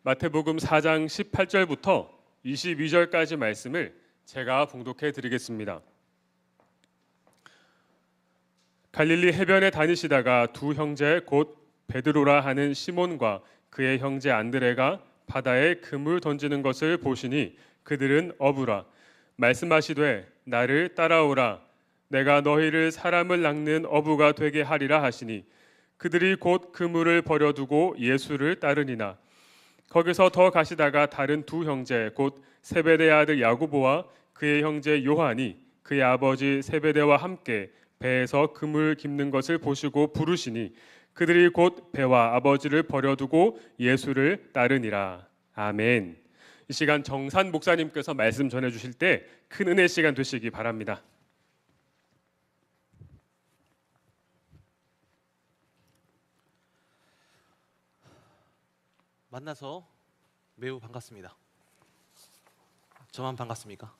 마태복음 4장 18절부터 22절까지 말씀을 제가 봉독해 드리겠습니다. 갈릴리 해변에 다니시다가 두 형제 곧 베드로라 하는 시몬과 그의 형제 안드레가 바다에 그물 던지는 것을 보시니 그들은 어부라. 말씀하시되 나를 따라오라. 내가 너희를 사람을 낚는 어부가 되게 하리라 하시니 그들이 곧 그물을 버려두고 예수를 따르니라. 거기서 더 가시다가 다른 두 형제 곧 세베대의 아들 야고보와 그의 형제 요한이 그의 아버지 세베대와 함께 배에서 그물 깁는 것을 보시고 부르시니 그들이 곧 배와 아버지를 버려두고 예수를 따르니라. 아멘. 이 시간 정산 목사님께서 말씀 전해주실 때 큰 은혜 시간 되시기 바랍니다. 만나서 매우 반갑습니다. 저만 반갑습니까?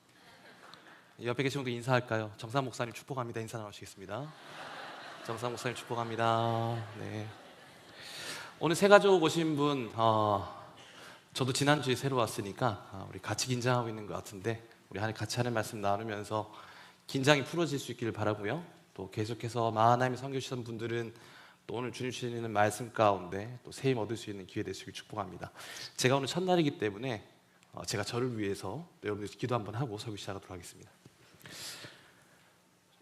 옆에 계신 분들 인사할까요? 정상 목사님 축복합니다. 인사 나누시겠습니다. 정상 목사님 축복합니다. 네. 오늘 새 가족 오신 분, 저도 지난주에 새로 왔으니까 우리 같이 긴장하고 있는 것 같은데 우리 같이 하는 말씀 나누면서 긴장이 풀어질 수 있기를 바라고요. 또 계속해서 마하나임 섬겨주시던 분들은 또 오늘 주님 주시는 말씀 가운데 또 새 힘 얻을 수 있는 기회 되시길 축복합니다. 제가 오늘 첫날이기 때문에 제가 저를 위해서 여러분들 기도 한번 하고 설교 시작하도록 하겠습니다.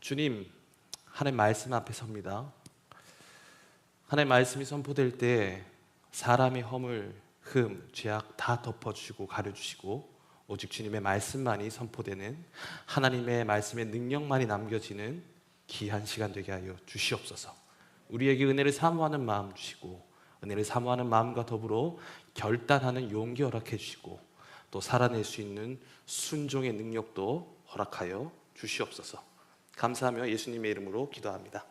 주님, 하나님 말씀 앞에 섭니다. 하나님 말씀이 선포될 때 사람의 허물, 흠, 죄악 다 덮어주시고 가려주시고 오직 주님의 말씀만이 선포되는 하나님의 말씀의 능력만이 남겨지는 귀한 시간 되게 하여 주시옵소서. 우리에게 은혜를 사모하는 마음 주시고 은혜를 사모하는 마음과 더불어 결단하는 용기 허락해 주시고 또 살아낼 수 있는 순종의 능력도 허락하여 주시옵소서. 감사하며 예수님의 이름으로 기도합니다.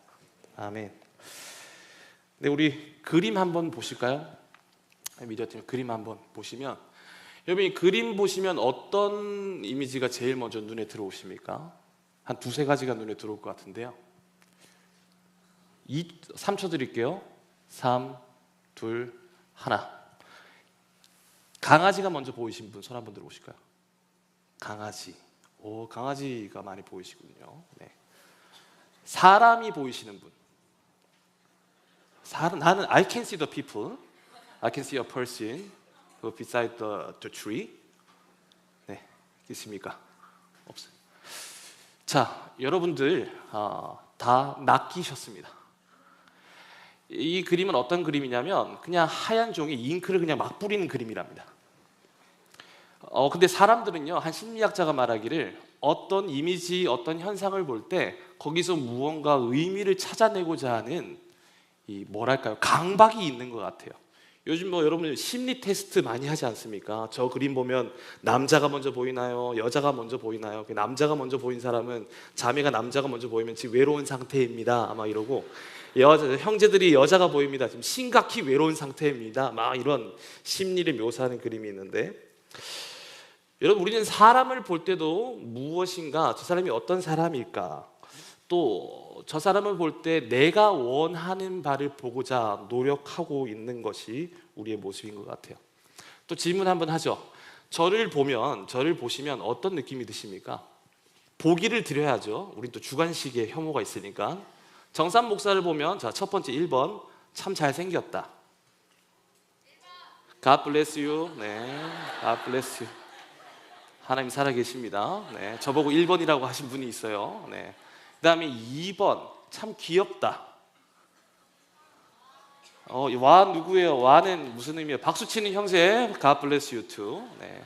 아멘. 네, 우리 그림 한번 보실까요? 미디어팀 그림 한번 보시면 여러분 이 그림 보시면 어떤 이미지가 제일 먼저 눈에 들어오십니까? 한 두세 가지가 눈에 들어올 것 같은데요. 3초 드릴게요. 3, 2, 1. 강아지가 먼저 보이신 분 손 한번 들어보실까요? 강아지. 오, 강아지가 많이 보이시군요. 네. 사람이 보이시는 분. 나는 I can see the people. I can see a person beside the tree. 네, 있습니까? 없어요. 자, 여러분들 다 낚이셨습니다. 이 그림은 어떤 그림이냐면 그냥 하얀 종이 잉크를 그냥 막 뿌리는 그림이랍니다. 근데 사람들은요, 한 심리학자가 말하기를 어떤 이미지, 어떤 현상을 볼 때 거기서 무언가 의미를 찾아내고자 하는 이 뭐랄까요, 강박이 있는 것 같아요. 요즘 여러분 심리 테스트 많이 하지 않습니까? 저 그림 보면 남자가 먼저 보이나요? 여자가 먼저 보이나요? 남자가 먼저 보인 사람은 자매가 남자가 먼저 보이면 지금 외로운 상태입니다. 아마 이러고 형제들이 여자가 보입니다. 지금 심각히 외로운 상태입니다. 막 이런 심리를 묘사하는 그림이 있는데 여러분 우리는 사람을 볼 때도 무엇인가 저 사람이 어떤 사람일까 또 저 사람을 볼 때 내가 원하는 바를 보고자 노력하고 있는 것이 우리의 모습인 것 같아요. 또 질문 한번 하죠. 저를 보시면 어떤 느낌이 드십니까? 보기를 드려야죠. 우린 또 주관식의 혐오가 있으니까. 정산 목사를 보면 자, 첫 번째 1번 참 잘생겼다. God bless you. 네, God bless you. 하나님 살아계십니다. 네, 저보고 1번이라고 하신 분이 있어요. 네. 그 다음에 2번 참 귀엽다. 와 누구예요? 와는 무슨 의미예요? 박수 치는 형제 God bless you too. 네.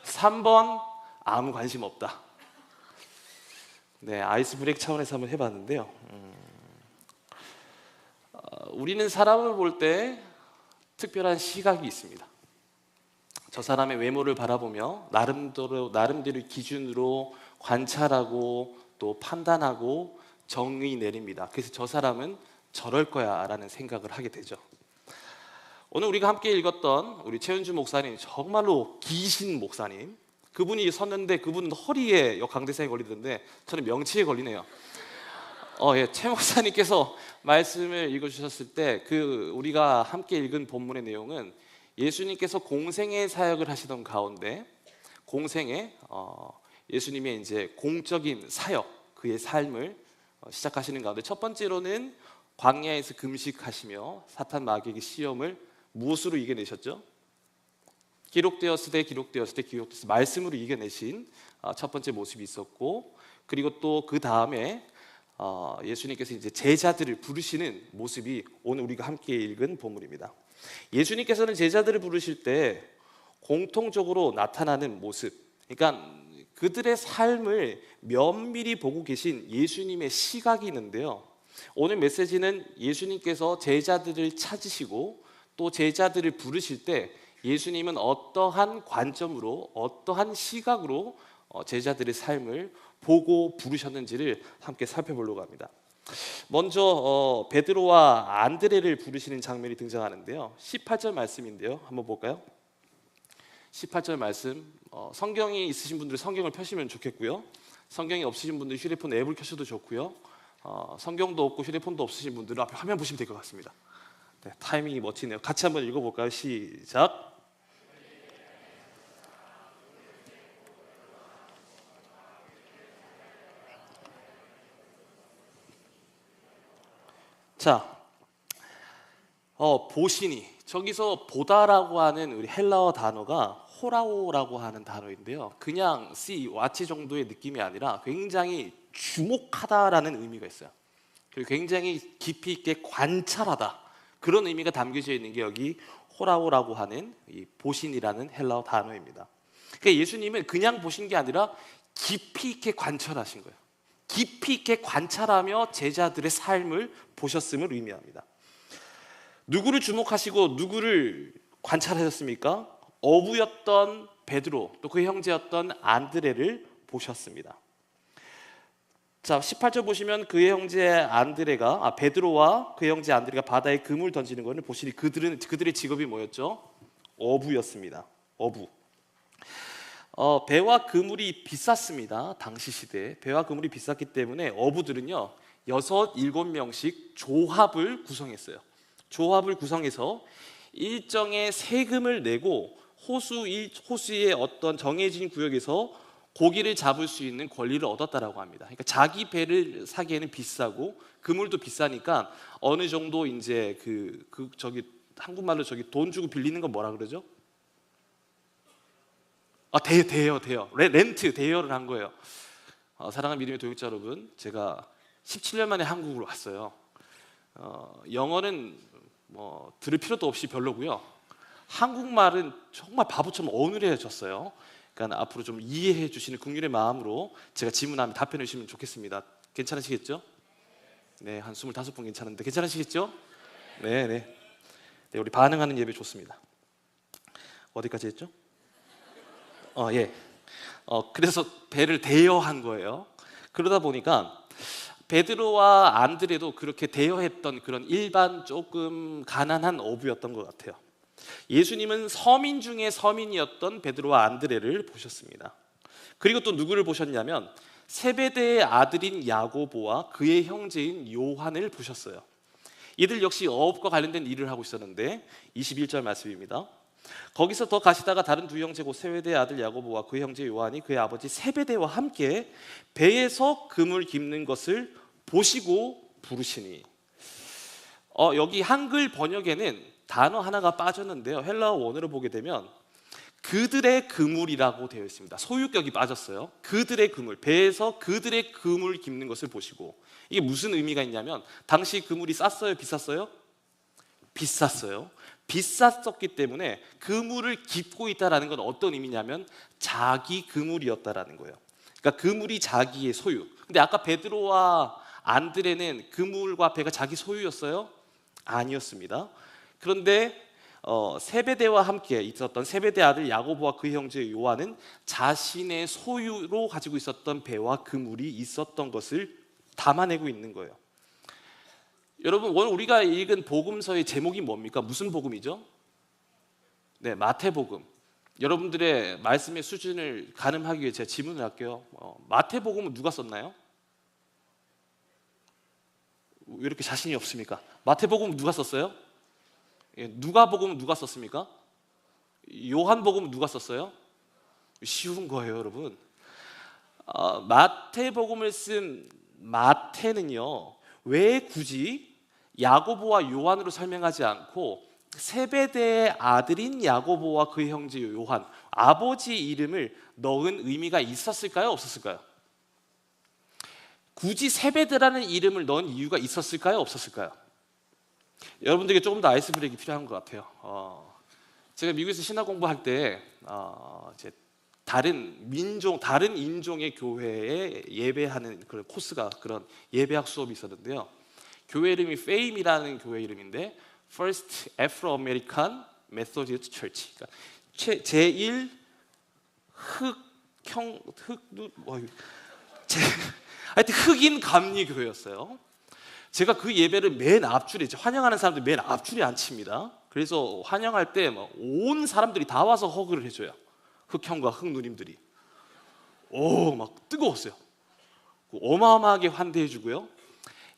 3번 아무 관심 없다. 네, 아이스 브레이크 차원에서 한번 해봤는데요. 우리는 사람을 볼 때 특별한 시각이 있습니다. 저 사람의 외모를 바라보며 나름대로 기준으로 관찰하고 또 판단하고 정의 내립니다. 그래서 저 사람은 저럴 거야 라는 생각을 하게 되죠. 오늘 우리가 함께 읽었던 우리 최은주 목사님, 정말로 기신 목사님, 그분이 섰는데 그분은 허리에 강대상이 걸리던데 저는 명치에 걸리네요. 최 목사님께서 말씀을 읽어주셨을 때 우리가 함께 읽은 본문의 내용은 예수님께서 공생의 사역을 하시던 가운데 공생의 예수님의 이제 공적인 사역, 그의 삶을 시작하시는 가운데 첫 번째로는 광야에서 금식하시며 사탄 마귀에게 시험을 무엇으로 이겨내셨죠? 기록되었을 때 말씀으로 이겨내신 첫 번째 모습이 있었고, 그리고 또 그 다음에 예수님께서 이제 제자들을 부르시는 모습이 오늘 우리가 함께 읽은 본문입니다. 예수님께서는 제자들을 부르실 때 공통적으로 나타나는 모습, 그러니까 그들의 삶을 면밀히 보고 계신 예수님의 시각이 있는데요. 오늘 메시지는 예수님께서 제자들을 찾으시고 또 제자들을 부르실 때 예수님은 어떠한 관점으로, 어떠한 시각으로 제자들의 삶을 보고 부르셨는지를 함께 살펴보려고 합니다. 먼저 베드로와 안드레를 부르시는 장면이 등장하는데요. 18절 말씀인데요. 한번 볼까요? 18절 말씀, 성경이 있으신 분들은 성경을 펴시면 좋겠고요. 성경이 없으신 분들은 휴대폰 앱을 켜셔도 좋고요. 성경도 없고 휴대폰도 없으신 분들은 앞에 화면 보시면 될 것 같습니다. 네, 타이밍이 멋지네요. 같이 한번 읽어볼까요? 시작. 자, 보시니, 저기서 보다라고 하는 우리 헬라어 단어가 호라오라고 하는 단어인데요. 그냥 see, watch 정도의 느낌이 아니라 굉장히 주목하다라는 의미가 있어요. 그리고 굉장히 깊이 있게 관찰하다, 그런 의미가 담겨져 있는 게 여기 호라오라고 하는 이 보신이라는 헬라어 단어입니다. 그러니까 예수님은 그냥 보신 게 아니라 깊이 있게 관찰하신 거예요. 깊이 있게 관찰하며 제자들의 삶을 보셨음을 의미합니다. 누구를 주목하시고 누구를 관찰하셨습니까? 어부였던 베드로, 또 그 형제였던 안드레를 보셨습니다. 자, 18절 보시면 그의 형제 안드레가 베드로와 그의 형제 안드레가 바다에 그물 던지는 것을 보시니 그들의 직업이 뭐였죠? 어부였습니다. 어부. 배와 그물이 비쌌습니다. 당시 시대에 배와 그물이 비쌌기 때문에 어부들은요 6, 7명씩 조합을 구성했어요. 조합을 구성해서 일정의 세금을 내고 호수의 어떤 정해진 구역에서 고기를 잡을 수 있는 권리를 얻었다라고 합니다. 그러니까 자기 배를 사기에는 비싸고 그물도 비싸니까 어느 정도 이제 저기 한국말로 저기 돈 주고 빌리는 거 뭐라 그러죠? 대여. 렌트, 대여를 한 거예요. 사랑하는 믿음의 동역자 여러분, 제가 17년 만에 한국으로 왔어요. 영어는 뭐 들을 필요도 없이 별로고요. 한국말은 정말 바보처럼 어눌해졌어요. 그러니까 앞으로 좀 이해해 주시는 긍휼의 마음으로 제가 질문하면 답변해 주시면 좋겠습니다. 괜찮으시겠죠? 네, 한 25분 괜찮은데 괜찮으시겠죠? 네, 우리 반응하는 예배 좋습니다. 어디까지 했죠? 예. 그래서 배를 대여한 거예요. 그러다 보니까 베드로와 안드레도 그렇게 대여했던 그런 일반 조금 가난한 어부였던 것 같아요. 예수님은 서민 중에 서민이었던 베드로와 안드레를 보셨습니다. 그리고 또 누구를 보셨냐면 세베대의 아들인 야고보와 그의 형제인 요한을 보셨어요. 이들 역시 어업과 관련된 일을 하고 있었는데 21절 말씀입니다. 거기서 더 가시다가 다른 두 형제 곧 세베대의 아들 야고보와 그의 형제 요한이 그의 아버지 세베대와 함께 배에서 그물 깁는 것을 보시고 부르시니, 여기 한글 번역에는 단어 하나가 빠졌는데요. 헬라어 원어를 보게 되면 그들의 그물이라고 되어 있습니다. 소유격이 빠졌어요. 그들의 그물, 배에서 그들의 그물 깁는 것을 보시고, 이게 무슨 의미가 있냐면 당시 그물이 쌌어요, 비쌌어요? 비쌌어요. 비쌌었기 때문에 그물을 깁고 있다라는 건 어떤 의미냐면 자기 그물이었다라는 거예요. 그러니까 그물이 자기의 소유. 근데 아까 베드로와 안드레는 그물과 배가 자기 소유였어요? 아니었습니다. 그런데 세베대와 함께 있었던 세베대 아들 야고보와 그 형제 요한은 자신의 소유로 가지고 있었던 배와 그물이 있었던 것을 담아내고 있는 거예요. 여러분, 오늘 우리가 읽은 복음서의 제목이 뭡니까? 무슨 복음이죠? 네, 마태복음. 여러분들의 말씀의 수준을 가늠하기 위해 제가 질문을 할게요. 마태복음은 누가 썼나요? 왜 이렇게 자신이 없습니까? 마태복음은 누가 썼어요? 누가복음은 누가 썼습니까? 요한복음 누가 썼어요? 쉬운 거예요, 여러분. 마태복음을 쓴 마태는요, 왜 굳이 야고보와 요한으로 설명하지 않고 세베대의 아들인 야고보와 그의 형제 요한, 아버지 이름을 넣은 의미가 있었을까요? 없었을까요? 굳이 세베대라는 이름을 넣은 이유가 있었을까요? 없었을까요? 여러분들에게 조금 더 아이스 브레이크 필요한 것 같아요. 제가 미국에서 신학 공부할 때 이제 다른 민족, 다른 인종의 교회에 예배하는 그런 코스가, 그런 예배학 수업이 있었는데요. 교회 이름이 FAME이라는 교회 이름인데 First Afro-American Methodist Church. 그러니까 제1 하여튼 흑인 감리 교회였어요. 제가 그 예배를 맨 앞줄에, 환영하는 사람들 맨 앞줄에 앉힙니다. 그래서 환영할 때 온 사람들이 다 와서 허그를 해줘요. 흑형과 흑누님들이. 막 뜨거웠어요. 어마어마하게 환대해주고요.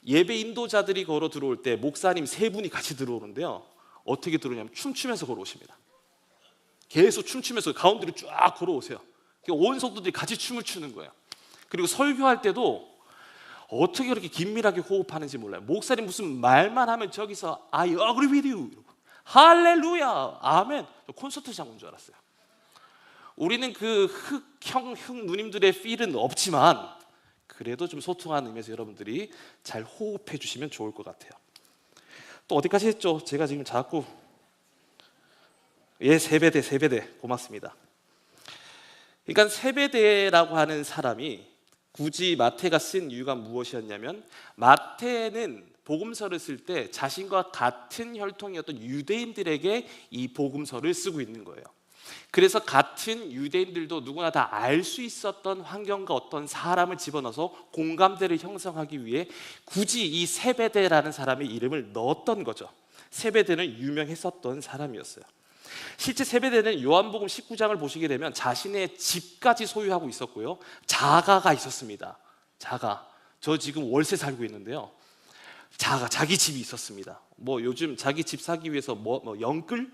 예배 인도자들이 걸어 들어올 때 목사님 3분이 같이 들어오는데요. 어떻게 들어오냐면 춤추면서 걸어오십니다. 계속 춤추면서 가운데로 쫙 걸어오세요. 온 성도들이 같이 춤을 추는 거예요. 그리고 설교할 때도 어떻게 그렇게 긴밀하게 호흡하는지 몰라요. 목사님 무슨 말만 하면 저기서 I agree with you, 할렐루야, 아멘. 콘서트장 온 줄 알았어요. 우리는 그 흑형, 흑누님들의 필은 없지만 그래도 좀 소통하는 의미에서 여러분들이 잘 호흡해 주시면 좋을 것 같아요. 또 어디까지 했죠? 제가 지금 자꾸 세베대 고맙습니다. 그러니까 세베대라고 하는 사람이 굳이 마태가 쓴 이유가 무엇이었냐면, 마태는 복음서를 쓸 때 자신과 같은 혈통이었던 유대인들에게 이 복음서를 쓰고 있는 거예요. 그래서 같은 유대인들도 누구나 다 알 수 있었던 환경과 어떤 사람을 집어넣어서 공감대를 형성하기 위해 굳이 이 세베대라는 사람의 이름을 넣었던 거죠. 세베대는 유명했었던 사람이었어요. 실제 세베대는 요한복음 19장을 보시게 되면 자신의 집까지 소유하고 있었고요, 자가가 있었습니다. 자가. 저 지금 월세 살고 있는데요, 자기 집이 있었습니다. 요즘 자기 집 사기 위해서 영끌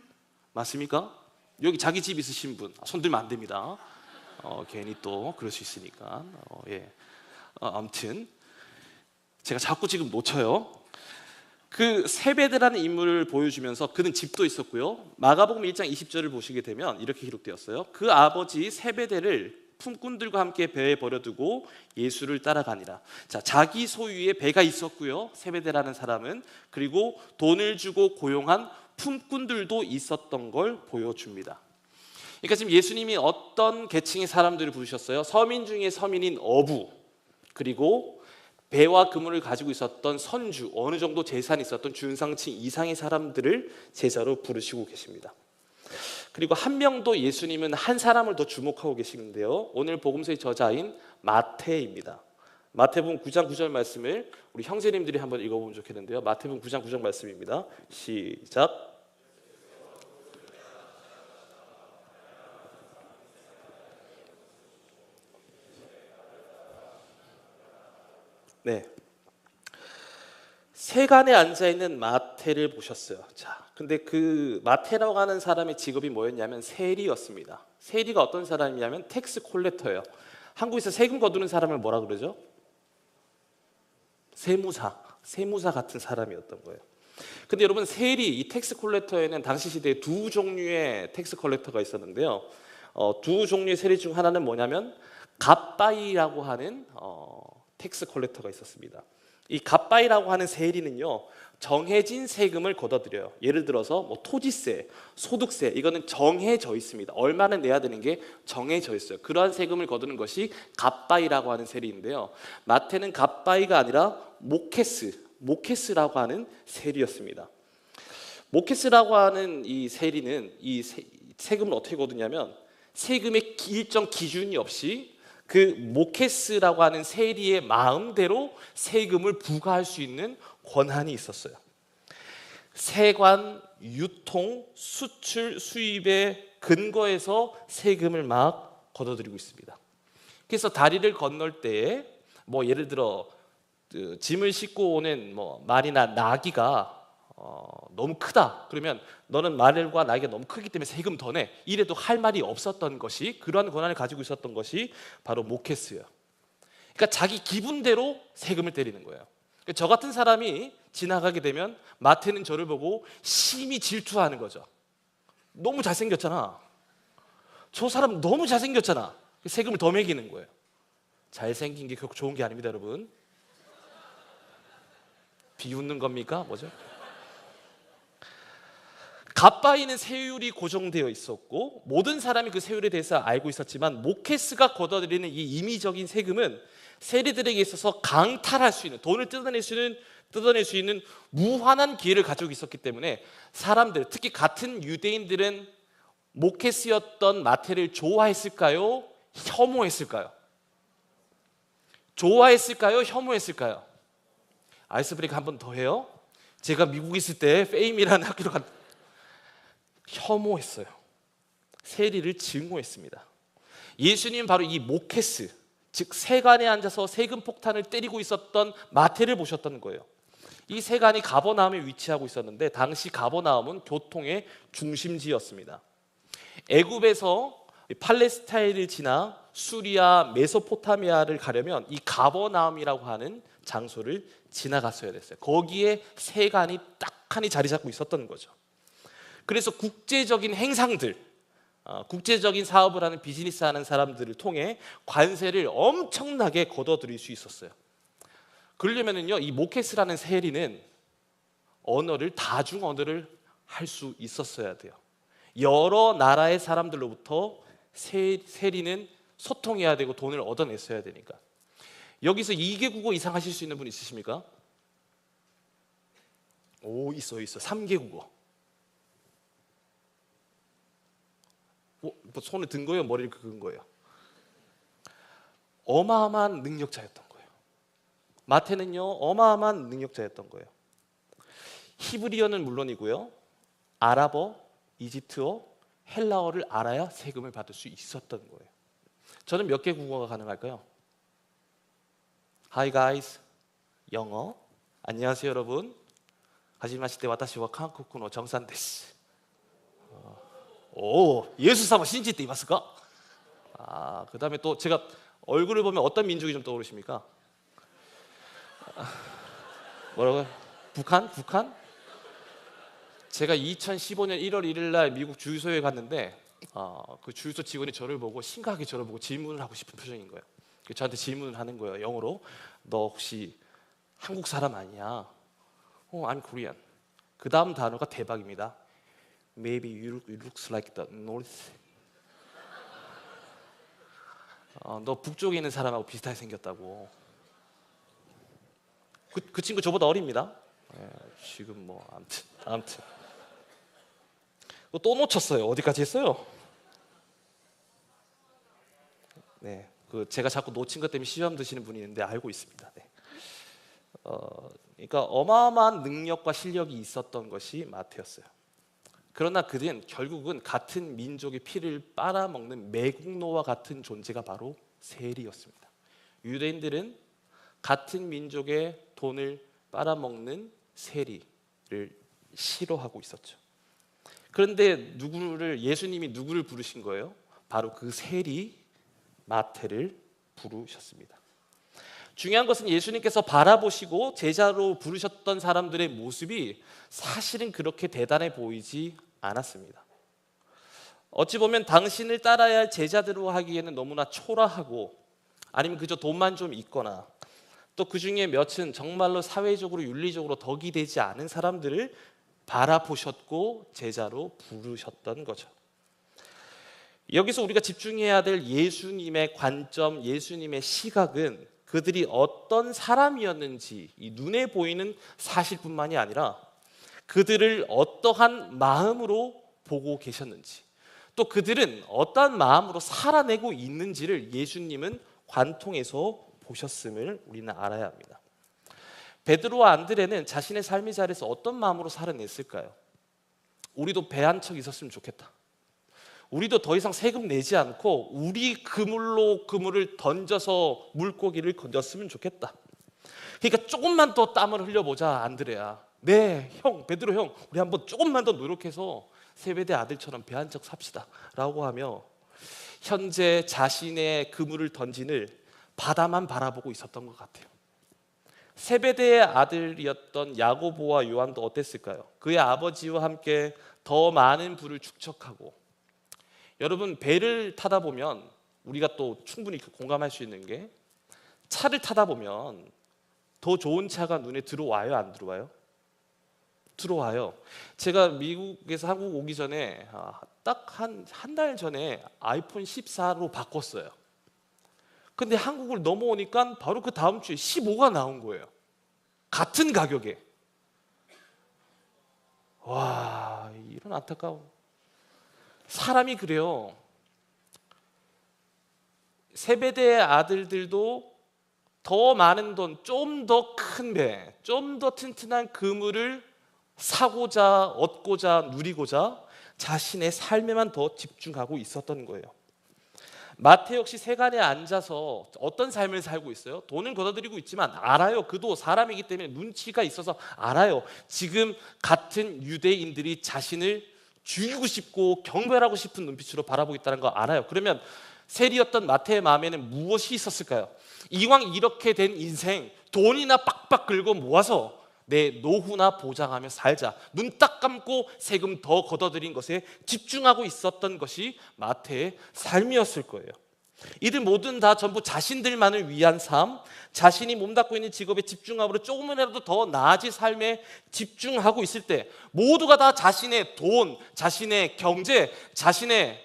맞습니까? 여기 자기 집 있으신 분 손 들면 안 됩니다. 괜히 또 그럴 수 있으니까. 아무튼 제가 자꾸 지금 놓쳐요. 그 세베대라는 인물을 보여주면서 그는 집도 있었고요. 마가복음 1장 20절을 보시게 되면 이렇게 기록되었어요. 그 아버지 세베대를 품꾼들과 함께 배에 버려두고 예수를 따라가니라. 자, 자기 소유의 배가 있었고요, 세베대라는 사람은. 그리고 돈을 주고 고용한 품꾼들도 있었던 걸 보여줍니다. 그러니까 지금 예수님이 어떤 계층의 사람들을 부르셨어요? 서민 중에 서민인 어부, 그리고 배와 그물을 가지고 있었던 선주, 어느 정도 재산이 있었던 중상층 이상의 사람들을 제자로 부르시고 계십니다. 그리고 한 명도 예수님은 한 사람을 더 주목하고 계시는데요, 오늘 복음서의 저자인 마태입니다. 마태복음 9장 9절 말씀을 우리 형제님들이 한번 읽어보면 좋겠는데요. 마태복음 9장 9절 말씀입니다. 시작. 네, 세간에 앉아 있는 마태를 보셨어요. 자, 근데 그 마태라고 하는 사람의 직업이 뭐였냐면 세리였습니다. 세리가 어떤 사람이냐면 텍스 콜렉터예요. 한국에서 세금 거두는 사람을 뭐라 그러죠? 세무사 같은 사람이었던 거예요. 근데 여러분, 이 텍스 콜렉터에는 당시 시대에 두 종류의 텍스 콜렉터가 있었는데요. 두 종류의 세리 중 하나는 뭐냐면 갓바이라고 하는 텍스 콜렉터가 있었습니다. 이 갓바이라고 하는 세리는요, 정해진 세금을 걷어들여요. 예를 들어서 토지세, 소득세, 이거는 정해져 있습니다. 얼마는 내야 되는 게 정해져 있어요. 그러한 세금을 거두는 것이 갓바이라고 하는 세리인데요, 마태는 갓바이가 아니라 모케스라고 하는 세리였습니다. 모케스라고 하는 이 세리는 이 세금을 어떻게 거두냐면, 세금의 일정 기준이 없이 그 모케스라고 하는 세리의 마음대로 세금을 부과할 수 있는 권한이 있었어요. 세관, 유통, 수출, 수입의 근거에서 세금을 막 걷어들이고 있습니다. 그래서 다리를 건널 때에 예를 들어 짐을 싣고 오는 말이나 나귀가 너무 크다. 그러면 너는 말과 나이가 너무 크기 때문에 세금 더 내. 이래도 할 말이 없었던 것이, 그러한 권한을 가지고 있었던 것이 바로 모케스예요. 그러니까 자기 기분대로 세금을 때리는 거예요. 그러니까 저 같은 사람이 지나가게 되면 마태는 저를 보고 심히 질투하는 거죠. 너무 잘생겼잖아. 저 사람 너무 잘생겼잖아. 세금을 더 매기는 거예요. 잘생긴 게 결코 좋은 게 아닙니다, 여러분. 비웃는 겁니까? 뭐죠? 갓바위는 세율이 고정되어 있었고 모든 사람이 그 세율에 대해서 알고 있었지만 모케스가 걷어들이는 이 임의적인 세금은 세리들에게 있어서 강탈할 수 있는, 돈을 뜯어낼 수 있는 무한한 기회를 가지고 있었기 때문에 사람들, 특히 같은 유대인들은 모케스였던 마태를 좋아했을까요? 혐오했을까요? 좋아했을까요? 혐오했을까요? 아이스 브레이크 한 번 더 해요. 제가 미국에 있을 때 페임이라는 학교로 혐오했어요. 세리를 증오했습니다. 예수님은 바로 이 모케스, 즉 세관에 앉아서 세금 폭탄을 때리고 있었던 마태를 보셨던 거예요. 이 세관이 가버나움에 위치하고 있었는데 당시 가버나움은 교통의 중심지였습니다. 애굽에서 팔레스타인을 지나 수리아, 메소포타미아를 가려면 이 가버나움이라고 하는 장소를 지나갔어야 됐어요. 거기에 세관이 딱하니 자리 잡고 있었던 거죠. 그래서 국제적인 행상들, 국제적인 사업을 하는, 비즈니스 하는 사람들을 통해 관세를 엄청나게 걷어들일 수 있었어요. 그러려면요, 이 모케스라는 세리는 다중 언어를 할 수 있었어야 돼요. 여러 나라의 사람들로부터 세리는 소통해야 되고 돈을 얻어냈어야 되니까. 여기서 2개 국어 이상 하실 수 있는 분 있으십니까? 오, 있어. 3개 국어. 뭐 손을 든 거예요? 머리를 긁은 거예요? 어마어마한 능력자였던 거예요. 마태는요, 어마어마한 능력자였던 거예요. 히브리어는 물론이고요, 아랍어, 이집트어, 헬라어를 알아야 세금을 받을 수 있었던 거예요. 저는 몇 개 국어가 가능할까요? Hi guys, 영어. 안녕하세요 여러분. 하지마시테 와타시와 한국어 정산 데스. 오, 예수사마 신지 때 이마스까? 그다음에 또 제가 얼굴을 보면 어떤 민족이 좀 떠오르십니까? 뭐라고요? 북한? 제가 2015년 1월 1일 날 미국 주유소에 갔는데 그 주유소 직원이 저를 보고 심각하게 저를 보고 질문을 하고 싶은 표정인 거예요. 저한테 질문을 하는 거예요. 영어로. 너 혹시 한국 사람 아니야? I'm Korean. 그 다음 단어가 대박입니다. Maybe you looks like the north. 너 북쪽에 있는 사람하고 비슷하게 생겼다고. 그 친구 저보다 어립니다. 지금 뭐 아무튼 또 놓쳤어요. 어디까지 했어요? 네, 제가 자꾸 놓친 것 때문에 시험 드시는 분이 있는데 알고 있습니다. 네. 그러니까 어마어마한 능력과 실력이 있었던 것이 마태였어요. 그러나 그는 결국은 같은 민족의 피를 빨아먹는 매국노와 같은 존재가 바로 세리였습니다. 유대인들은 같은 민족의 돈을 빨아먹는 세리를 싫어하고 있었죠. 그런데 예수님이 누구를 부르신 거예요? 바로 그 세리 마태를 부르셨습니다. 중요한 것은 예수님께서 바라보시고 제자로 부르셨던 사람들의 모습이 사실은 그렇게 대단해 보이지 않았습니다. 어찌 보면 당신을 따라야 할 제자대로 하기에는 너무나 초라하고, 아니면 그저 돈만 좀 있거나, 또 그 중에 몇은 정말로 사회적으로 윤리적으로 덕이 되지 않은 사람들을 바라보셨고 제자로 부르셨던 거죠. 여기서 우리가 집중해야 될 예수님의 관점, 예수님의 시각은 그들이 어떤 사람이었는지, 이 눈에 보이는 사실뿐만이 아니라 그들을 어떠한 마음으로 보고 계셨는지, 또 그들은 어떠한 마음으로 살아내고 있는지를 예수님은 관통해서 보셨음을 우리는 알아야 합니다. 베드로와 안드레는 자신의 삶의 자리에서 어떤 마음으로 살아냈을까요? 우리도 배 한 척 있었으면 좋겠다. 우리도 더 이상 세금 내지 않고 우리 그물로 그물을 던져서 물고기를 건졌으면 좋겠다. 그러니까 조금만 더 땀을 흘려보자, 안드레야. 네, 형, 베드로 형, 우리 한번 조금만 더 노력해서 세베대 아들처럼 배 한 척 삽시다 라고 하며 현재 자신의 그물을 던진을 바다만 바라보고 있었던 것 같아요. 세베대의 아들이었던 야고보와 요한도 어땠을까요? 그의 아버지와 함께 더 많은 부를 축적하고, 여러분 배를 타다 보면 우리가 또 충분히 공감할 수 있는 게, 차를 타다 보면 더 좋은 차가 눈에 들어와요, 안 들어와요? 들어와요. 제가 미국에서 한국 오기 전에 딱 한 달 전에 아이폰 14로 바꿨어요. 근데 한국을 넘어오니까 바로 그 다음 주에 15가 나온 거예요. 같은 가격에. 와, 이런 안타까움. 사람이 그래요. 세베대의 아들들도 더 많은 돈, 좀 더 큰 배, 좀 더 튼튼한 그물을 사고자, 얻고자, 누리고자 자신의 삶에만 더 집중하고 있었던 거예요. 마태 역시 세간에 앉아서 어떤 삶을 살고 있어요? 돈을 걷어들이고 있지만 알아요. 그도 사람이기 때문에 눈치가 있어서 알아요. 지금 같은 유대인들이 자신을 죽이고 싶고 경멸하고 싶은 눈빛으로 바라보고 있다는 거 알아요. 그러면 세리였던 마태의 마음에는 무엇이 있었을까요? 이왕 이렇게 된 인생, 돈이나 빡빡 긁어 모아서 내 노후나 보장하며 살자. 눈 딱 감고 세금 더 걷어들인 것에 집중하고 있었던 것이 마태의 삶이었을 거예요. 이들 모두는 다 전부 자신들만을 위한 삶, 자신이 몸담고 있는 직업에 집중함으로 조금이라도 더 나아질 삶에 집중하고 있을 때, 모두가 다 자신의 돈, 자신의 경제, 자신의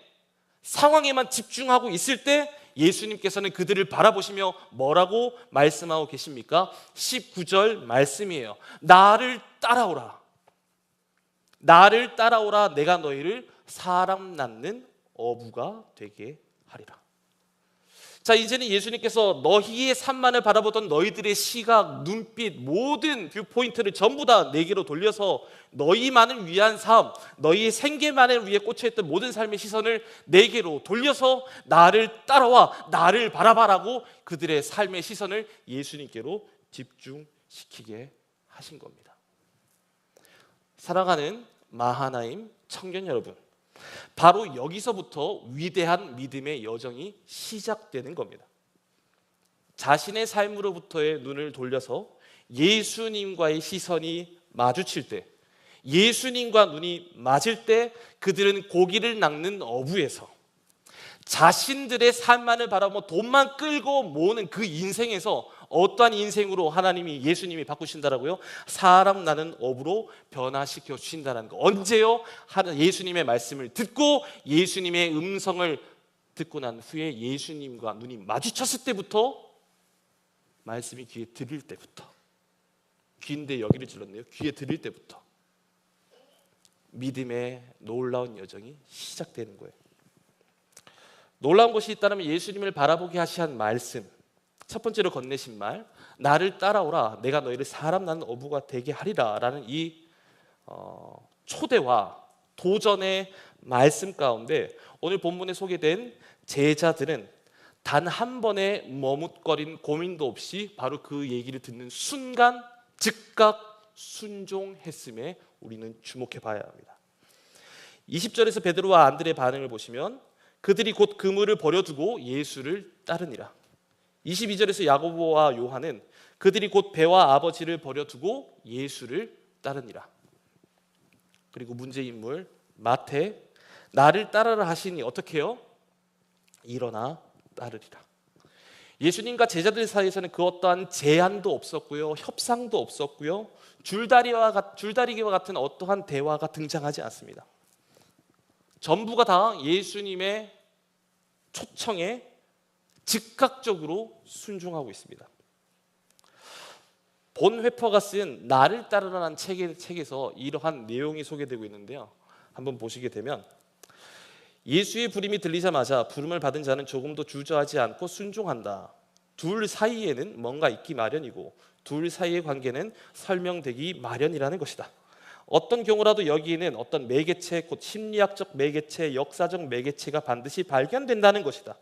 상황에만 집중하고 있을 때 예수님께서는 그들을 바라보시며 뭐라고 말씀하고 계십니까? 19절 말씀이에요. 나를 따라오라. 나를 따라오라. 내가 너희를 사람 낳는 어부가 되게 하리라. 자, 이제는 예수님께서 너희의 삶만을 바라보던 너희들의 시각, 눈빛, 모든 뷰포인트를 전부 다 내게로 돌려서 너희만을 위한 삶, 너희의 생계만을 위해 꽂혀있던 모든 삶의 시선을 내게로 돌려서 나를 따라와, 나를 바라봐라고 그들의 삶의 시선을 예수님께로 집중시키게 하신 겁니다. 사랑하는 마하나임 청년 여러분, 바로 여기서부터 위대한 믿음의 여정이 시작되는 겁니다. 자신의 삶으로부터의 눈을 돌려서 예수님과의 시선이 마주칠 때, 예수님과 눈이 맞을 때 그들은 고기를 낚는 어부에서 자신들의 삶만을 바라보며 돈만 끌고 모으는 그 인생에서 어떠한 인생으로 하나님이, 예수님이 바꾸신다라고요? 사람 나는 어부로 변화시켜 주신다는 거. 언제요? 예수님의 말씀을 듣고 예수님의 음성을 듣고 난 후에 예수님과 눈이 마주쳤을 때부터, 말씀이 귀에 들릴 때부터, 귀인데 여기를 질렀네요. 귀에 들릴 때부터 믿음의 놀라운 여정이 시작되는 거예요. 놀라운 것이 있다면 예수님을 바라보게 하신 말씀, 첫 번째로 건네신 말, 나를 따라오라, 내가 너희를 사람 낳는 어부가 되게 하리라 라는 이 초대와 도전의 말씀 가운데 오늘 본문에 소개된 제자들은 단 한 번의 머뭇거린 고민도 없이 바로 그 얘기를 듣는 순간 즉각 순종했음에 우리는 주목해 봐야 합니다. 20절에서 베드로와 안드레의 반응을 보시면 그들이 곧 그물을 버려두고 예수를 따르니라. 22절에서 야고보와 요한은 그들이 곧 배와 아버지를 버려두고 예수를 따르니라. 그리고 문제인물 마태, 나를 따르라 하시니 어떻게 해요? 일어나 따르리라. 예수님과 제자들 사이에서는 그 어떠한 제한도 없었고요, 협상도 없었고요, 줄다리기와 같은 어떠한 대화가 등장하지 않습니다. 전부가 다 예수님의 초청에 즉각적으로 순종하고 있습니다. 본 회퍼가 쓴 나를 따르라는 책에서 이러한 내용이 소개되고 있는데요. 한번 보시게 되면, 예수의 부름이 들리자마자 부름을 받은 자는 조금도 주저하지 않고 순종한다. 둘 사이에는 뭔가 있기 마련이고 둘 사이의 관계는 설명되기 마련이라는 것이다. 어떤 경우라도 여기에는 어떤 매개체, 곧 심리학적 매개체, 역사적 매개체가 반드시 발견된다는 것이다.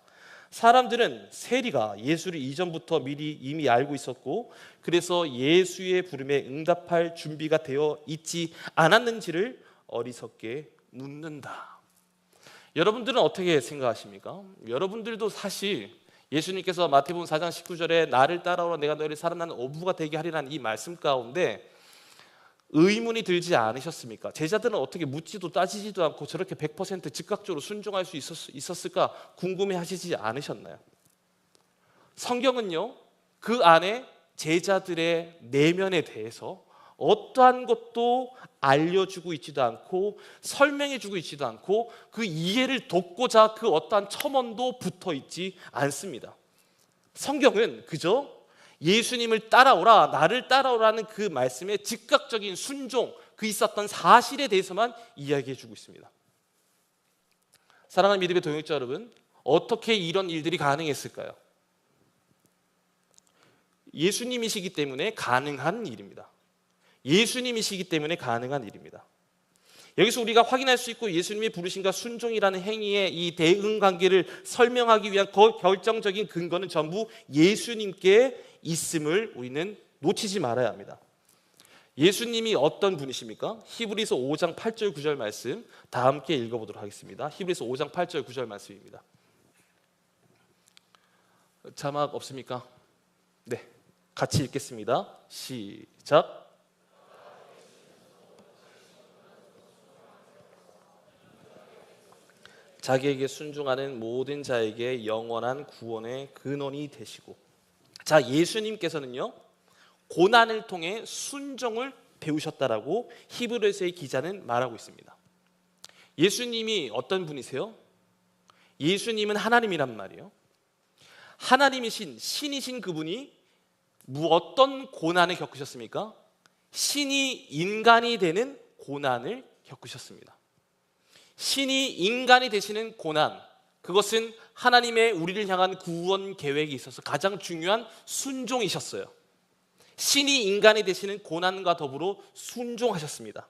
사람들은 세리가 예수를 이전부터 미리 이미 알고 있었고 그래서 예수의 부름에 응답할 준비가 되어 있지 않았는지를 어리석게 묻는다. 여러분들은 어떻게 생각하십니까? 여러분들도 사실 예수님께서 마태복음 4장 19절에 나를 따라오라 내가 너희를 살아나는 어부가 되게 하리라는 이 말씀 가운데 의문이 들지 않으셨습니까? 제자들은 어떻게 묻지도 따지지도 않고 저렇게 100% 즉각적으로 순종할 수 있었을까 궁금해하시지 않으셨나요? 성경은요, 그 안에 제자들의 내면에 대해서 어떠한 것도 알려주고 있지도 않고 설명해주고 있지도 않고 그 이해를 돕고자 그 어떠한 첨언도 붙어 있지 않습니다. 성경은 그저 예수님을 따라오라, 나를 따라오라는 그 말씀의 즉각적인 순종, 그 있었던 사실에 대해서만 이야기해주고 있습니다. 사랑하는 믿음의 동역자 여러분, 어떻게 이런 일들이 가능했을까요? 예수님이시기 때문에 가능한 일입니다. 예수님이시기 때문에 가능한 일입니다. 여기서 우리가 확인할 수 있고 예수님이 부르심과 순종이라는 행위의 이 대응 관계를 설명하기 위한 결정적인 근거는 전부 예수님께 있음을 우리는 놓치지 말아야 합니다. 예수님이 어떤 분이십니까? 히브리서 5장 8절 9절 말씀 다 함께 읽어보도록 하겠습니다. 히브리서 5장 8절 9절 말씀입니다. 자막 없습니까? 네, 같이 읽겠습니다. 시작. 자기에게 순종하는 모든 자에게 영원한 구원의 근원이 되시고. 자, 예수님께서는요 고난을 통해 순종을 배우셨다라고 히브리서의 기자는 말하고 있습니다. 예수님이 어떤 분이세요? 예수님은 하나님이란 말이에요. 하나님이신 신이신 그분이 어떤 고난을 겪으셨습니까? 신이 인간이 되는 고난을 겪으셨습니다. 신이 인간이 되시는 고난, 그것은 하나님의 우리를 향한 구원 계획이 있어서 가장 중요한 순종이셨어요. 신이 인간이 되시는 고난과 더불어 순종하셨습니다.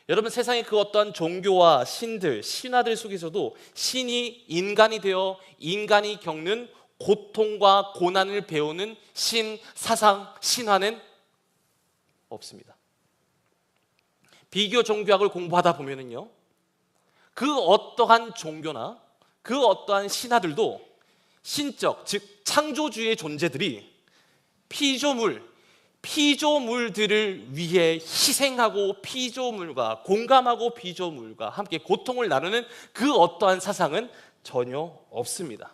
여러분, 세상의 그 어떤 종교와 신들, 신화들 속에서도 신이 인간이 되어 인간이 겪는 고통과 고난을 배우는 신, 사상, 신화는 없습니다. 비교 종교학을 공부하다 보면은요, 그 어떠한 종교나 그 어떠한 신화들도 신적, 즉 창조주의 존재들이 피조물들을 위해 희생하고 피조물과 공감하고 피조물과 함께 고통을 나누는 그 어떠한 사상은 전혀 없습니다.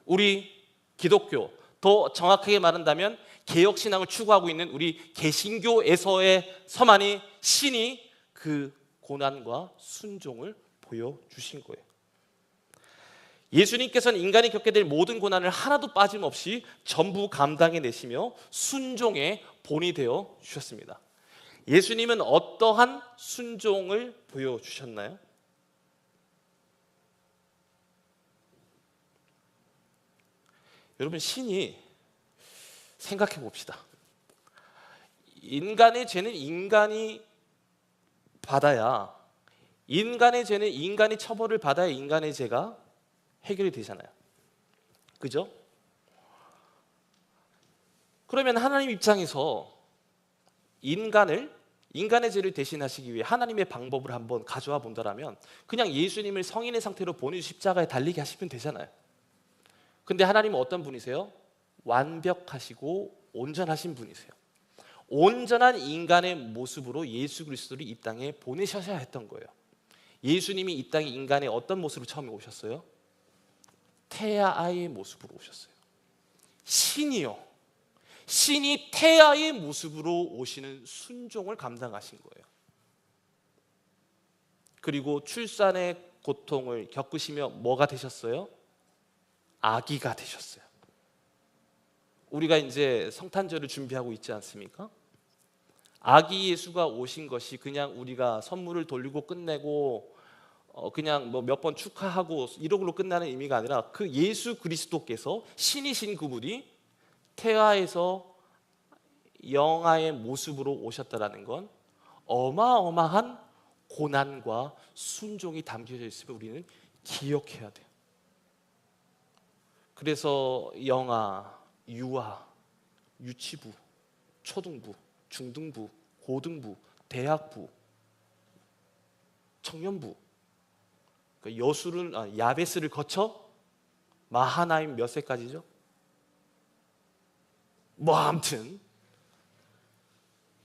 우리 기독교, 더 정확하게 말한다면 개혁신앙을 추구하고 있는 우리 개신교에서만이 신이 그 고난과 순종을 보여주신 거예요. 예수님께서는 인간이 겪게 될 모든 고난을 하나도 빠짐없이 전부 감당해내시며 순종의 본이 되어 주셨습니다. 예수님은 어떠한 순종을 보여주셨나요? 여러분, 신이 생각해 봅시다. 인간의 죄는 인간이 받아야, 인간의 죄는 인간이 처벌을 받아야 인간의 죄가 해결이 되잖아요. 그죠? 그러면 하나님 입장에서 인간의 죄를 대신하시기 위해 하나님의 방법을 한번 가져와 본다라면 그냥 예수님을 성인의 상태로 본인 십자가에 달리게 하시면 되잖아요. 근데 하나님은 어떤 분이세요? 완벽하시고 온전하신 분이세요. 온전한 인간의 모습으로 예수 그리스도를 이 땅에 보내셔야 했던 거예요. 예수님이 이 땅에 인간의 어떤 모습으로 처음에 오셨어요? 태아의 모습으로 오셨어요. 신이요, 신이 태아의 모습으로 오시는 순종을 감당하신 거예요. 그리고 출산의 고통을 겪으시며 뭐가 되셨어요? 아기가 되셨어요. 우리가 이제 성탄절을 준비하고 있지 않습니까? 아기 예수가 오신 것이 그냥 우리가 선물을 돌리고 끝내고 그냥 뭐 몇 번 축하하고 이러고로 끝나는 의미가 아니라 그 예수 그리스도께서 신이신 그분이 태아에서 영아의 모습으로 오셨다라는 건 어마어마한 고난과 순종이 담겨져 있으면 우리는 기억해야 돼요. 그래서 영아, 유아, 유치부, 초등부, 중등부, 고등부, 대학부, 청년부, 야베스를 거쳐 마하나임 몇 세까지죠? 뭐 아무튼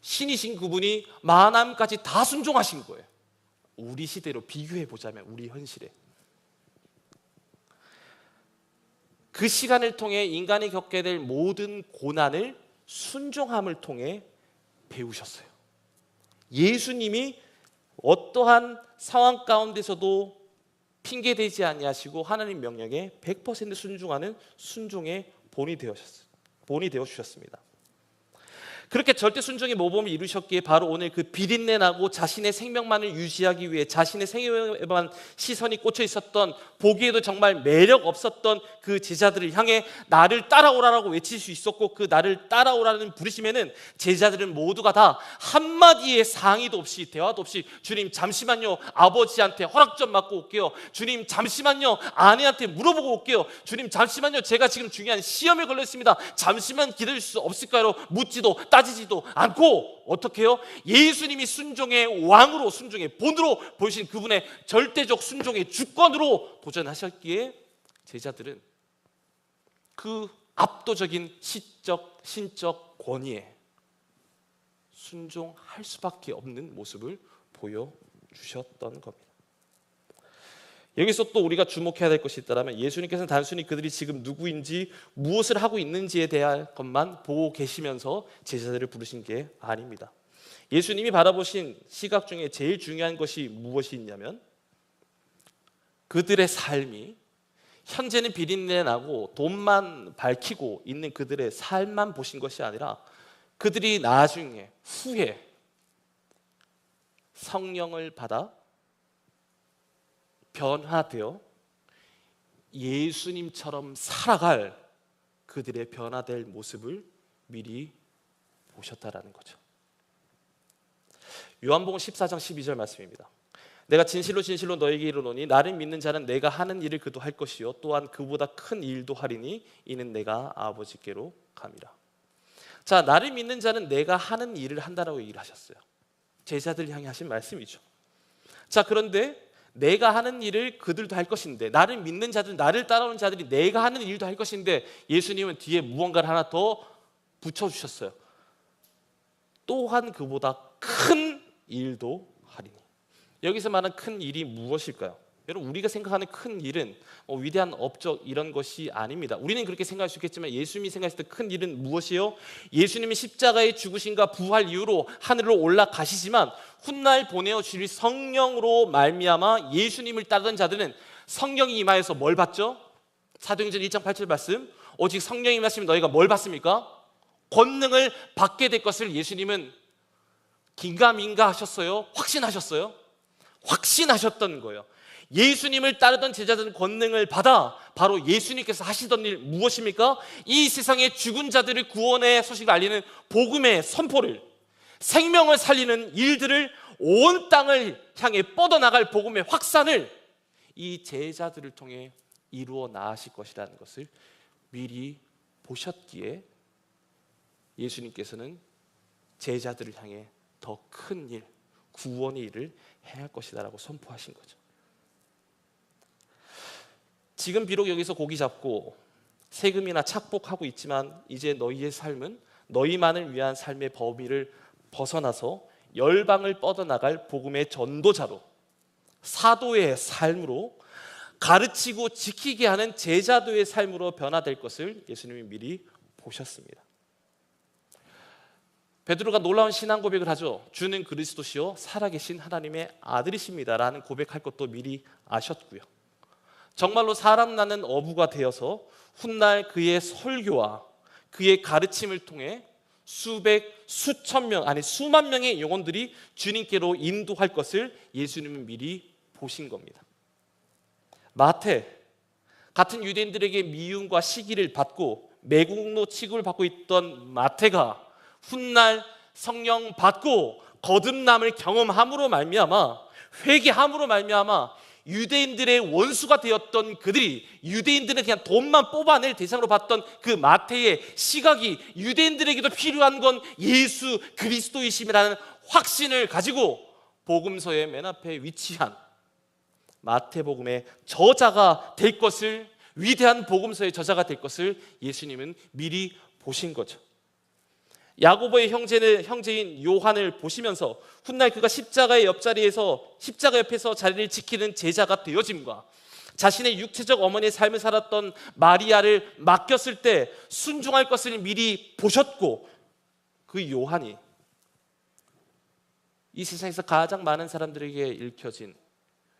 신이신 그분이 마하나임까지 다 순종하신 거예요. 우리 시대로 비교해 보자면, 우리 현실에 그 시간을 통해 인간이 겪게 될 모든 고난을 순종함을 통해 배우셨어요. 예수님이 어떠한 상황 가운데서도 핑계대지 아니하시고 하나님 명령에 100% 순종하는 순종의 본이 되어 주셨습니다. 그렇게 절대 순종의 모범을 이루셨기에 바로 오늘 그 비린내 나고 자신의 생명만을 유지하기 위해 자신의 생명에만 시선이 꽂혀 있었던, 보기에도 정말 매력 없었던 그 제자들을 향해 나를 따라오라라고 외칠 수 있었고, 그 나를 따라오라는 부르심에는 제자들은 모두가 다 한마디의 상의도 없이, 대화도 없이, 주님 잠시만요, 아버지한테 허락 좀 받고 올게요. 주님 잠시만요, 아내한테 물어보고 올게요. 주님 잠시만요, 제가 지금 중요한 시험에 걸렸습니다. 잠시만 기다릴 수 없을까요? 묻지도 따지지도 않고, 어떻게 해요? 예수님이 순종의 왕으로, 순종의 본으로 보이신 그분의 절대적 순종의 주권으로 도전하셨기에 제자들은 그 압도적인 신적 권위에 순종할 수밖에 없는 모습을 보여주셨던 겁니다. 여기서 또 우리가 주목해야 될 것이 있다면, 예수님께서는 단순히 그들이 지금 누구인지 무엇을 하고 있는지에 대한 것만 보고 계시면서 제자들을 부르신 게 아닙니다. 예수님이 바라보신 시각 중에 제일 중요한 것이 무엇이 있냐면, 그들의 삶이 현재는 비린내 나고 돈만 밝히고 있는 그들의 삶만 보신 것이 아니라, 그들이 나중에 후에 성령을 받아 변화되어 예수님처럼 살아갈 그들의 변화될 모습을 미리 보셨다라는 거죠. 요한복음 14장 12절 말씀입니다. 내가 진실로 진실로 너에게 이르노니 나를 믿는 자는 내가 하는 일을 그도 할 것이요 또한 그보다 큰 일도 하리니 이는 내가 아버지께로 감이라. 자, 나를 믿는 자는 내가 하는 일을 한다라고 얘기를 하셨어요. 제자들 향해 하신 말씀이죠. 자, 그런데 내가 하는 일을 그들도 할 것인데, 나를 믿는 자들, 나를 따라오는 자들이 내가 하는 일도 할 것인데, 예수님은 뒤에 무언가를 하나 더 붙여주셨어요. 또한 그보다 큰 일도 하리니. 여기서 말하는 큰 일이 무엇일까요? 여러분, 우리가 생각하는 큰 일은 위대한 업적 이런 것이 아닙니다. 우리는 그렇게 생각할 수 있겠지만 예수님이 생각했을 때 큰 일은 무엇이에요? 예수님이 십자가의 죽으심과 부활 이후로 하늘로 올라가시지만 훗날 보내어 주실 성령으로 말미암아 예수님을 따르던 자들은 성령이 임하여서 뭘 받죠? 사도행전 1장 8절 말씀, 오직 성령이 임하시면 너희가 뭘 받습니까? 권능을 받게 될 것을 예수님은 긴가민가 하셨어요? 확신하셨어요? 확신하셨던 거예요. 예수님을 따르던 제자들은 권능을 받아 바로 예수님께서 하시던 일 무엇입니까? 이 세상의 죽은 자들을 구원의 소식을 알리는 복음의 선포를, 생명을 살리는 일들을, 온 땅을 향해 뻗어나갈 복음의 확산을 이 제자들을 통해 이루어 나가실 것이라는 것을 미리 보셨기에 예수님께서는 제자들을 향해 더 큰 일, 구원의 일을 행할 것이다 라고 선포하신 거죠. 지금 비록 여기서 고기 잡고 세금이나 착복하고 있지만 이제 너희의 삶은 너희만을 위한 삶의 범위를 벗어나서 열방을 뻗어나갈 복음의 전도자로, 사도의 삶으로, 가르치고 지키게 하는 제자도의 삶으로 변화될 것을 예수님이 미리 보셨습니다. 베드로가 놀라운 신앙 고백을 하죠. 주는 그리스도시요 살아계신 하나님의 아들이십니다 라는 고백할 것도 미리 아셨고요. 정말로 사람 낳는 어부가 되어서 훗날 그의 설교와 그의 가르침을 통해 수천 명, 아니 수만 명의 영혼들이 주님께로 인도할 것을 예수님은 미리 보신 겁니다. 마태, 같은 유대인들에게 미움과 시기를 받고 매국노 취급을 받고 있던 마태가 훗날 성령 받고 거듭남을 경험함으로 말미암아, 회개함으로 말미암아 유대인들의 원수가 되었던 그들이, 유대인들은 그냥 돈만 뽑아낼 대상으로 봤던 그 마태의 시각이 유대인들에게도 필요한 건 예수 그리스도이심이라는 확신을 가지고 복음서의 맨 앞에 위치한 마태복음의 저자가 될 것을, 위대한 복음서의 저자가 될 것을 예수님은 미리 보신 거죠. 야고보의 형제인 요한을 보시면서 훗날 그가 십자가 옆에서 자리를 지키는 제자가 되어짐과 자신의 육체적 어머니의 삶을 살았던 마리아를 맡겼을 때 순종할 것을 미리 보셨고, 그 요한이 이 세상에서 가장 많은 사람들에게 읽혀진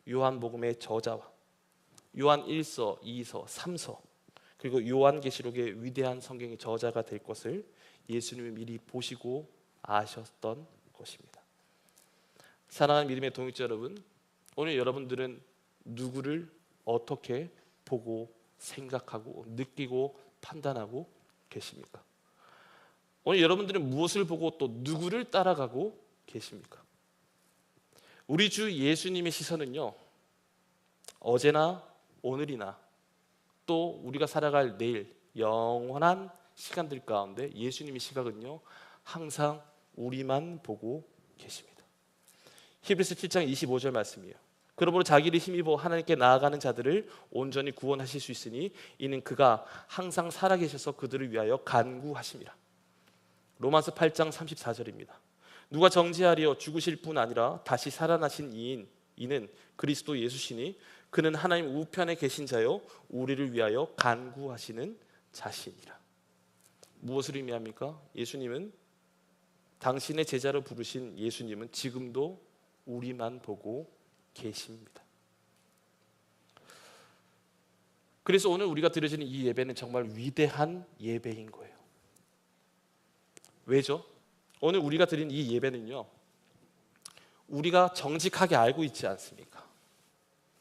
요한복음의 저자와 요한 1서, 2서, 3서, 그리고 요한계시록의 위대한 성경의 저자가 될 것을 예수님이 미리 보시고 아셨던 것입니다. 사랑하는 믿음의 동역자 여러분, 오늘 여러분들은 누구를 어떻게 보고 생각하고 느끼고 판단하고 계십니까? 오늘 여러분들은 무엇을 보고 또 누구를 따라가고 계십니까? 우리 주 예수님의 시선은요, 어제나 오늘이나 또 우리가 살아갈 내일 영원한 시간들 가운데 예수님의 시각은요, 항상 우리만 보고 계십니다. 히브리서 7장 25절 말씀이에요. 그러므로 자기를 힘입어 하나님께 나아가는 자들을 온전히 구원하실 수 있으니 이는 그가 항상 살아계셔서 그들을 위하여 간구하심이라. 로마서 8장 34절입니다. 누가 정죄하리요? 죽으실 뿐 아니라 다시 살아나신 이는 그리스도 예수시니 그는 하나님 우편에 계신 자요 우리를 위하여 간구하시는 자신이라. 무엇을 의미합니까? 예수님은, 당신의 제자로 부르신 예수님은 지금도 우리만 보고 계십니다. 그래서 오늘 우리가 드려지는 이 예배는 정말 위대한 예배인 거예요. 왜죠? 오늘 우리가 드린 이 예배는요, 우리가 정직하게 알고 있지 않습니까?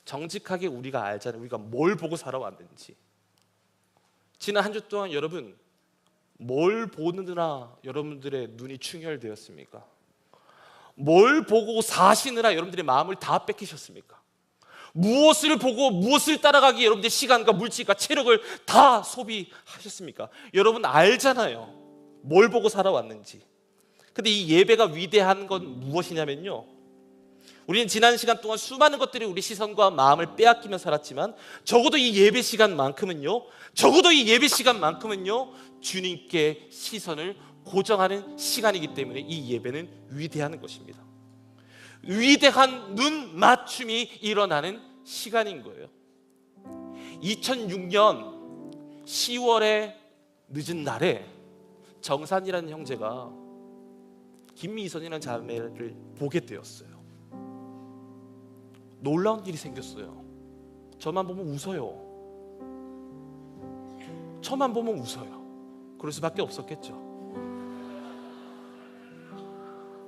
정직하게 우리가 알잖아요. 우리가 뭘 보고 살아왔는지. 지난 한 주 동안 여러분 뭘 보느라 여러분들의 눈이 충혈되었습니까? 뭘 보고 사시느라 여러분들의 마음을 다 뺏기셨습니까? 무엇을 보고 무엇을 따라가기에 여러분들의 시간과 물질과 체력을 다 소비하셨습니까? 여러분 알잖아요, 뭘 보고 살아왔는지. 근데 이 예배가 위대한 건 무엇이냐면요, 우리는 지난 시간 동안 수많은 것들이 우리 시선과 마음을 빼앗기며 살았지만 적어도 이 예배 시간만큼은요, 주님께 시선을 고정하는 시간이기 때문에 이 예배는 위대한 것입니다. 위대한 눈 맞춤이 일어나는 시간인 거예요. 2006년 10월의 늦은 날에 정산이라는 형제가 김미선이라는 자매를 보게 되었어요. 놀라운 일이 생겼어요. 저만 보면 웃어요. 저만 보면 웃어요. 그럴 수밖에 없었겠죠.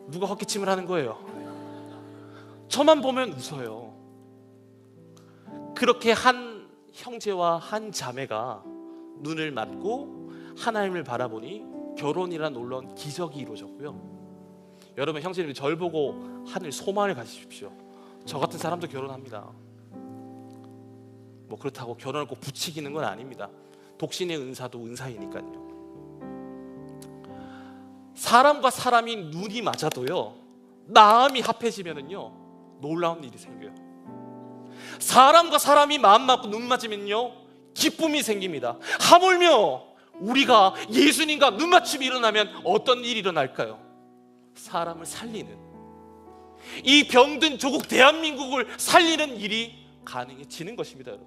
누가 헛기침을 하는 거예요? 저만 보면 웃어요. 그렇게 한 형제와 한 자매가 눈을 맞고 하나님을 바라보니 결혼이란 놀라운 기적이 이루어졌고요. 여러분, 형제님들 절 보고 하늘 소망을 가지십시오. 저 같은 사람도 결혼합니다. 뭐 그렇다고 결혼을 꼭 부추기는 건 아닙니다. 독신의 은사도 은사이니까요. 사람과 사람이 눈이 맞아도요, 마음이 합해지면은요 놀라운 일이 생겨요. 사람과 사람이 마음 맞고 눈 맞으면요 기쁨이 생깁니다. 하물며 우리가 예수님과 눈 맞춤이 일어나면 어떤 일이 일어날까요? 사람을 살리는, 이 병든 조국 대한민국을 살리는 일이 가능해지는 것입니다. 여러분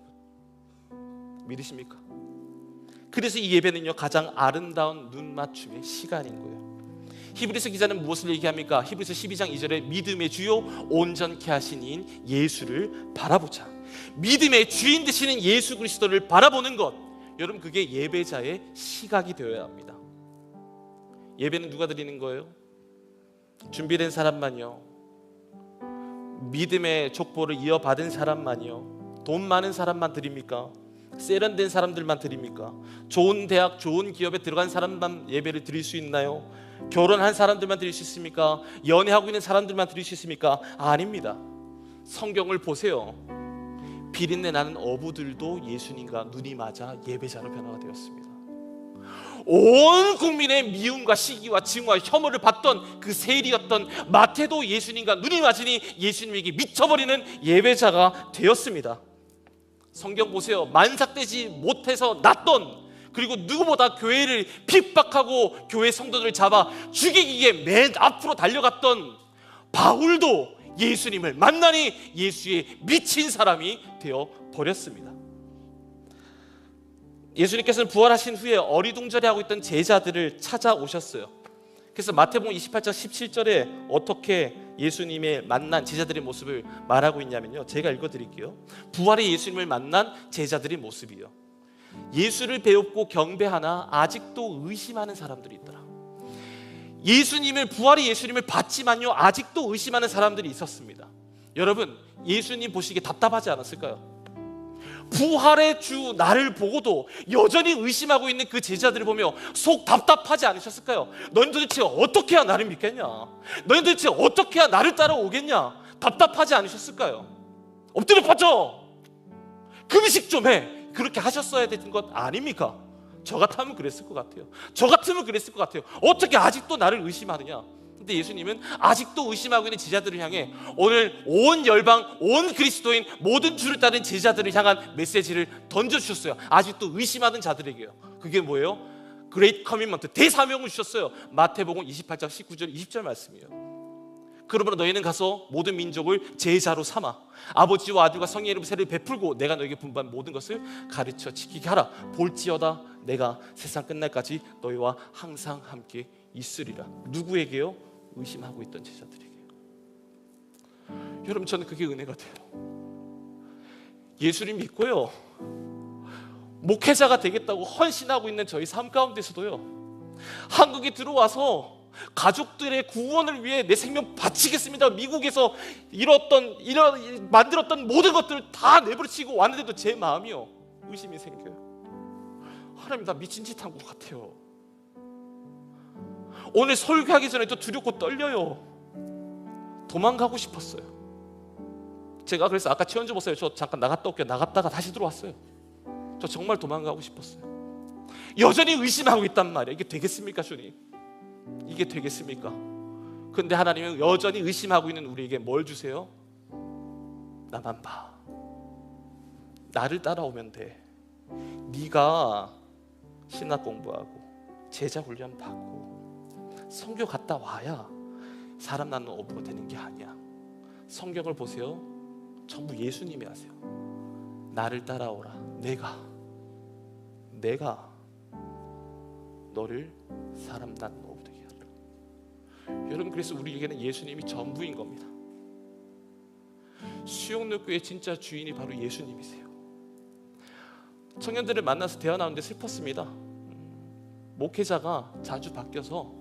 믿으십니까? 그래서 이 예배는요 가장 아름다운 눈 맞춤의 시간인 거예요. 히브리서 기자는 무엇을 얘기합니까? 히브리서 12장 2절에 믿음의 주요 온전케 하신 이인 예수를 바라보자. 믿음의 주인 되시는 예수 그리스도를 바라보는 것, 여러분 그게 예배자의 시각이 되어야 합니다. 예배는 누가 드리는 거예요? 준비된 사람만요, 믿음의 족보를 이어받은 사람만요, 돈 많은 사람만 드립니까? 세련된 사람들만 드립니까? 좋은 대학, 좋은 기업에 들어간 사람만 예배를 드릴 수 있나요? 결혼한 사람들만 드릴 수 있습니까? 연애하고 있는 사람들만 드릴 수 있습니까? 아닙니다. 성경을 보세요. 비린내 나는 어부들도 예수님과 눈이 맞아 예배자로 변화가 되었습니다. 온 국민의 미움과 시기와 증오와 혐오를 받던 그 세리였던 마태도 예수님과 눈이 맞으니 예수님에게 미쳐버리는 예배자가 되었습니다. 성경 보세요. 만삭되지 못해서 났던, 그리고 누구보다 교회를 핍박하고 교회 성도들을 잡아 죽이기에 맨 앞으로 달려갔던 바울도 예수님을 만나니 예수에 미친 사람이 되어 버렸습니다. 예수님께서는 부활하신 후에 어리둥절해하고 있던 제자들을 찾아오셨어요. 그래서 마태복음 28장 17절에 어떻게 예수님의 만난 제자들의 모습을 말하고 있냐면요, 제가 읽어드릴게요. 부활의 예수님을 만난 제자들의 모습이요, 예수를 배웁고 경배하나 아직도 의심하는 사람들이 있더라. 예수님을, 부활의 예수님을 봤지만요 아직도 의심하는 사람들이 있었습니다. 여러분, 예수님 보시기에 답답하지 않았을까요? 부활의 주 나를 보고도 여전히 의심하고 있는 그 제자들을 보며 속 답답하지 않으셨을까요? 너희는 도대체 어떻게 해야 나를 믿겠냐? 너희는 도대체 어떻게 해야 나를 따라오겠냐? 답답하지 않으셨을까요? 엎드려 뻗쳐! 금식 좀 해! 그렇게 하셨어야 되는 것 아닙니까? 저 같으면 그랬을 것 같아요. 저 같으면 그랬을 것 같아요. 어떻게 아직도 나를 의심하느냐? 근데 예수님은 아직도 의심하고 있는 제자들을 향해 오늘 온 열방, 온 그리스도인, 모든 주를 따르는 제자들을 향한 메시지를 던져주셨어요. 아직도 의심하는 자들에게요. 그게 뭐예요? 그레이트 커밋먼트, 대사명을 주셨어요. 마태복음 28장 19절 20절 말씀이에요. 그러므로 너희는 가서 모든 민족을 제자로 삼아 아버지와 아들과 성령의 이름으로 세례를 베풀고 내가 너에게 분부한 모든 것을 가르쳐 지키게 하라. 볼지어다 내가 세상 끝날까지 너희와 항상 함께 있으리라. 누구에게요? 의심하고 있던 제자들에게요. 여러분, 저는 그게 은혜가 돼요. 예수님 믿고요 목회자가 되겠다고 헌신하고 있는 저희 삶 가운데서도요, 한국에 들어와서 가족들의 구원을 위해 내 생명 바치겠습니다. 미국에서 만들었던 모든 것들을 다 내버려치고 왔는데도 제 마음이요 의심이 생겨요. 하나님, 나 미친 짓 한 것 같아요. 오늘 설교하기 전에 또 두렵고 떨려요. 도망가고 싶었어요. 제가 그래서 아까 최현주 목사님, 저 잠깐 나갔다 올게요. 나갔다가 다시 들어왔어요. 저 정말 도망가고 싶었어요. 여전히 의심하고 있단 말이에요. 이게 되겠습니까, 주님? 이게 되겠습니까? 근데 하나님은 여전히 의심하고 있는 우리에게 뭘 주세요? 나만 봐. 나를 따라오면 돼. 네가 신학 공부하고 제자 훈련 받고 성교 갔다 와야 사람 낳는 어부가 되는 게 아니야. 성경을 보세요. 전부 예수님이 하세요. 나를 따라오라. 내가 너를 사람 낳는 어부 되게 하리라. 여러분, 그래서 우리에게는 예수님이 전부인 겁니다. 수용로교의 진짜 주인이 바로 예수님이세요. 청년들을 만나서 대화 나누는데 슬펐습니다. 목회자가 자주 바뀌어서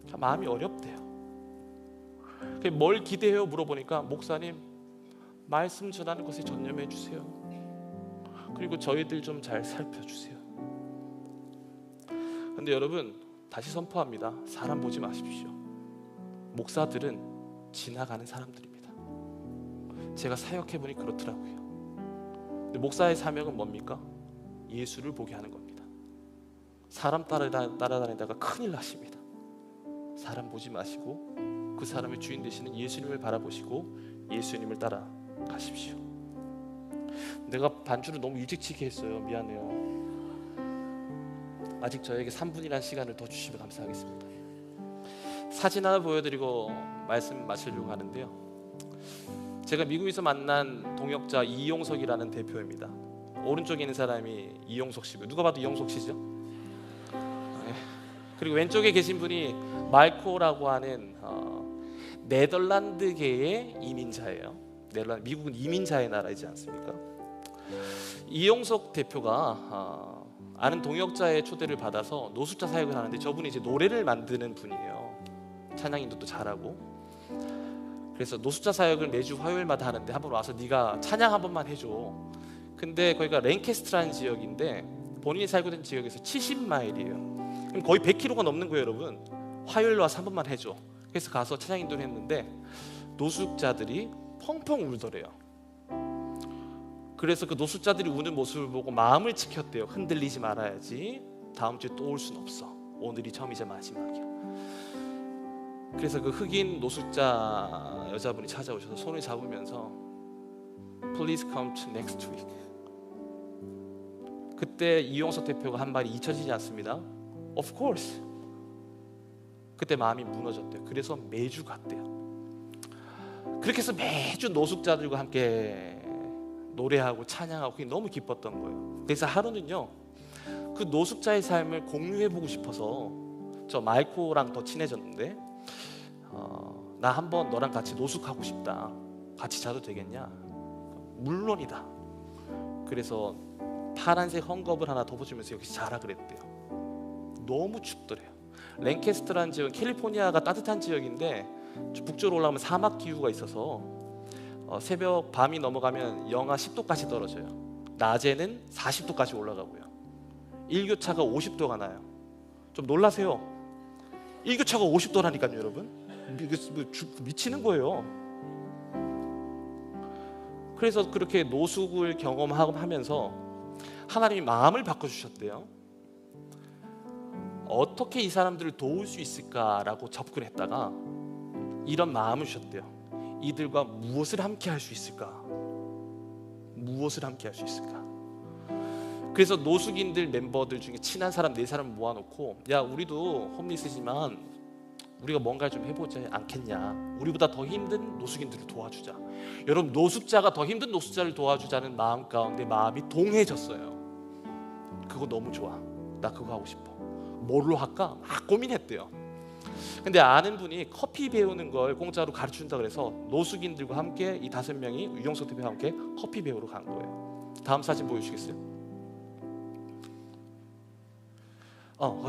참 마음이 어렵대요. 뭘 기대해요? 물어보니까 목사님, 말씀 전하는 것에 전념해 주세요. 그리고 저희들 좀 잘 살펴주세요. 근데 여러분, 다시 선포합니다. 사람 보지 마십시오. 목사들은 지나가는 사람들입니다. 제가 사역해보니 그렇더라고요. 근데 목사의 사명은 뭡니까? 예수를 보게 하는 겁니다. 사람 따라다니다가 큰일 나십니다. 사람 보지 마시고 그 사람의 주인 되시는 예수님을 바라보시고 예수님을 따라가십시오. 내가 반주를 너무 일찍 치게 했어요. 미안해요. 아직 저에게 3분이라는 시간을 더 주시면 감사하겠습니다. 사진 하나 보여드리고 말씀 마치려고 하는데요, 제가 미국에서 만난 동역자 이용석이라는 대표입니다. 오른쪽에 있는 사람이 이용석 씨고요. 누가 봐도 이용석 씨죠? 네. 그리고 왼쪽에 계신 분이 말코라고 하는 네덜란드계의 이민자예요. 미국은 이민자의 나라이지 않습니까? 이용석 대표가 아는 동역자의 초대를 받아서 노숙자 사역을 하는데, 저분이 이제 노래를 만드는 분이에요. 찬양 인도도 잘하고. 그래서 노숙자 사역을 매주 화요일마다 하는데 한번 와서 네가 찬양 한 번만 해줘. 근데 거기가 랭캐스트라는 지역인데 본인이 살고 있는 지역에서 70마일이에요. 그럼 거의 100km가 넘는 거예요, 여러분. 화요일 와서 한 번만 해줘. 그래서 가서 찬양 인도를 했는데 노숙자들이 펑펑 울더래요. 그래서 그 노숙자들이 우는 모습을 보고 마음을 지켰대요. 흔들리지 말아야지. 다음 주에 또 올 순 없어. 오늘이 처음이자 마지막이야. 그래서 그 흑인 노숙자 여자분이 찾아오셔서 손을 잡으면서 Please come to next week. 그때 이용석 대표가 한 말이 잊혀지지 않습니다. Of course. 그때 마음이 무너졌대요. 그래서 매주 갔대요. 그렇게 해서 매주 노숙자들과 함께 노래하고 찬양하고 그게 너무 기뻤던 거예요. 그래서 하루는요, 그 노숙자의 삶을 공유해보고 싶어서 저 마이코랑 더 친해졌는데 나 한번 너랑 같이 노숙하고 싶다. 같이 자도 되겠냐? 물론이다. 그래서 파란색 헝겊을 하나 덮어주면서 여기서 자라 그랬대요. 너무 춥더래요. 랭캐스터라는 지역은 캘리포니아가 따뜻한 지역인데 북쪽으로 올라가면 사막 기후가 있어서 새벽 밤이 넘어가면 영하 10도까지 떨어져요. 낮에는 40도까지 올라가고요. 일교차가 50도가 나요. 좀 놀라세요. 일교차가 50도라니까요, 여러분. 미치는 거예요. 그래서 그렇게 노숙을 경험하면서 하나님이 마음을 바꿔주셨대요. 어떻게 이 사람들을 도울 수 있을까라고 접근했다가 이런 마음을 주셨대요. 이들과 무엇을 함께 할 수 있을까? 무엇을 함께 할 수 있을까? 그래서 노숙인들 멤버들 중에 친한 사람 4사람을 모아놓고, 야, 우리도 홈리스지만 우리가 뭔가 좀 해보지 않겠냐? 우리보다 더 힘든 노숙인들을 도와주자. 여러분, 노숙자가 더 힘든 노숙자를 도와주자는 마음 가운데 마음이 동해졌어요. 그거 너무 좋아. 나 그거 하고 싶어. 뭘로 할까? 막 고민했대요. 근데 아는 분이 커피 배우는 걸 공짜로 가르쳐준다 그래서 노숙인들과 함께 이 5명이 이용석 대표와 함께 커피 배우러 간 거예요. 다음 사진 보여주시겠어요?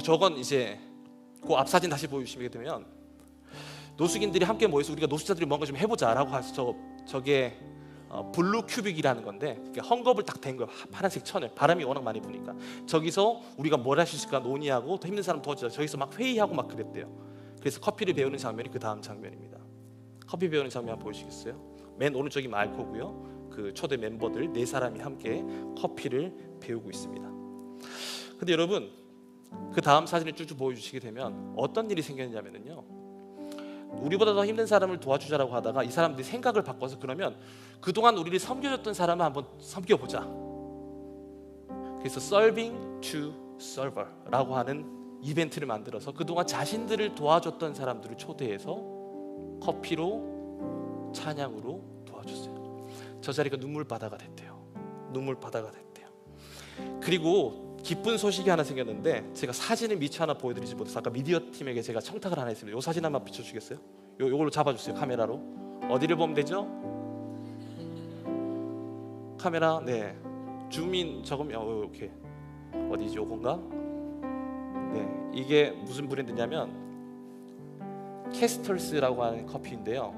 저건 이제 그 앞 사진 다시 보여주시게 되면 노숙인들이 함께 모여서 우리가 노숙자들이 뭔가 좀 해보자라고 해서 저게 블루 큐빅이라는 건데 헝겊을 딱 댄 거예요. 파란색 천을. 바람이 워낙 많이 부니까 저기서 우리가 뭘 할 수 있을까 논의하고 더 힘든 사람 도와주자. 저기서 막 회의하고 막 그랬대요. 그래서 커피를 배우는 장면이 그 다음 장면입니다. 커피 배우는 장면 한번 보여주시겠어요? 맨 오른쪽이 마이코고요. 그 초대 멤버들 4사람이 함께 커피를 배우고 있습니다. 근데 여러분, 그 다음 사진을 쭉쭉 보여주시게 되면 어떤 일이 생겼냐면요, 우리보다 더 힘든 사람을 도와주자라고 하다가 이 사람들이 생각을 바꿔서 그러면 그동안 우리를 섬겨줬던 사람을 한번 섬겨보자. 그래서 Serving to Server라고 하는 이벤트를 만들어서 그동안 자신들을 도와줬던 사람들을 초대해서 커피로 찬양으로 도와줬어요. 저 자리가 눈물바다가 됐대요. 눈물바다가 됐대요. 그리고 기쁜 소식이 하나 생겼는데 제가 사진을 미처 하나 보여드리지 못해서 아까 미디어 팀에게 제가 청탁을 하나 했습니다. 이 사진 한번 비춰주시겠어요? 요걸로 잡아주세요. 카메라로. 어디를 보면 되죠? 카메라, 네. 줌인 적으면 이렇게 어디지? 요건가? 네, 이게 무슨 브랜드냐면 캐스터스라고 하는 커피인데요.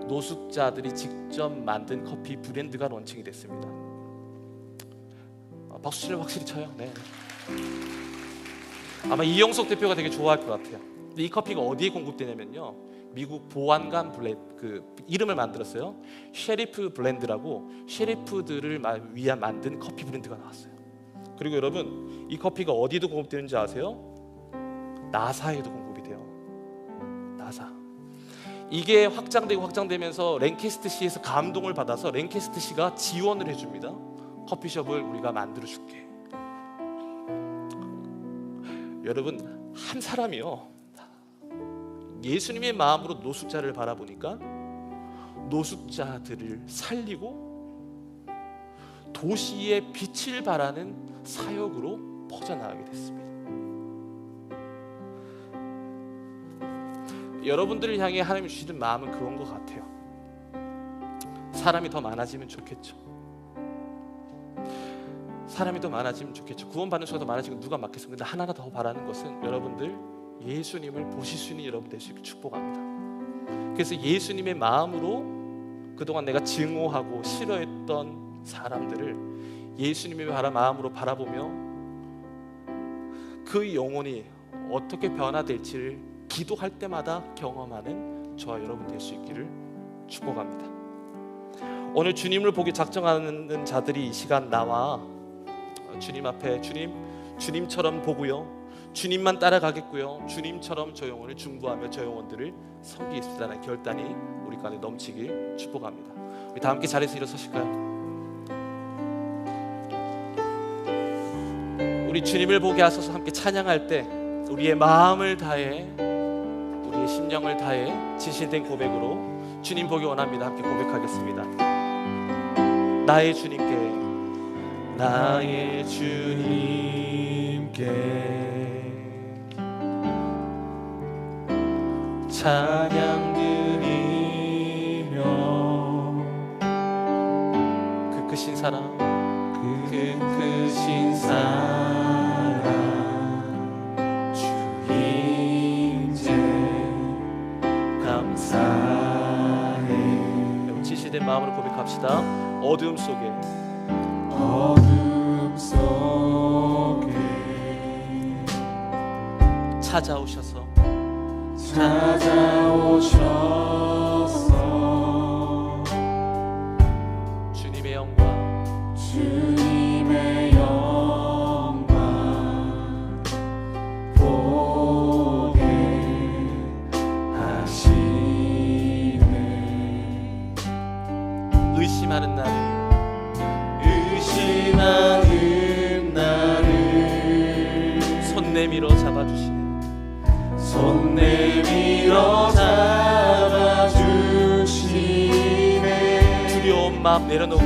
노숙자들이 직접 만든 커피 브랜드가 론칭이 됐습니다. 박수를 확실히 쳐요. 네. 아마 이용석 대표가 되게 좋아할 것 같아요. 근데 이 커피가 어디에 공급되냐면요, 미국 보안관 그 이름을 만들었어요. 셰리프 블렌드라고 셰리프들을 위한 만든 커피 브랜드가 나왔어요. 그리고 여러분, 이 커피가 어디도 공급되는지 아세요? 나사에도 공급이 돼요. 나사. 이게 확장되면서 랭캐스트시에서 감동을 받아서 랭캐스트시가 지원을 해줍니다. 커피숍을 우리가 만들어줄게. 여러분, 한 사람이요, 예수님의 마음으로 노숙자를 바라보니까 노숙자들을 살리고 도시의 빛을 발하는 사역으로 퍼져나가게 됐습니다. 여러분들을 향해 하나님이 주시는 마음은 그런 것 같아요. 사람이 더 많아지면 좋겠죠. 사람이 더 많아지면 좋겠죠. 구원받는 수가 더 많아지면 누가 맡겠습니까? 근데 하나 더 바라는 것은 여러분들 예수님을 보실 수 있는 여러분 될 수 있게 축복합니다. 그래서 예수님의 마음으로 그동안 내가 증오하고 싫어했던 사람들을 예수님의 마음으로 바라보며 그 영혼이 어떻게 변화될지를 기도할 때마다 경험하는 저와 여러분 될 수 있기를 축복합니다. 오늘 주님을 보기 작정하는 자들이 이 시간 나와 주님 앞에 주님처럼 보고요, 주님만 따라가겠고요, 주님처럼 저 영혼을 중보하며 저 영혼들을 섬기겠습니다라는 결단이 우리 가운데 넘치길 축복합니다. 우리 다 함께 자리에서 일어서실까요? 우리 주님을 보게 하소서 함께 찬양할 때 우리의 마음을 다해, 우리의 심령을 다해 진실된 고백으로 주님 보기 원합니다. 함께 고백하겠습니다. 나의 주님께, 나의 주님께 찬양 드리며 그 크신 사랑, 그 크신 사랑 주 임재 감사해. 여러분 진실된 마음으로 고백합시다. 어둠 속에 찾아오셔서 주님의 영광, 주님의 영광 보게 하시네. 의심하는 나를 손 내밀어 잡아주시네. 손 내밀어 잡아주시네. 두려운 마음 내려놓고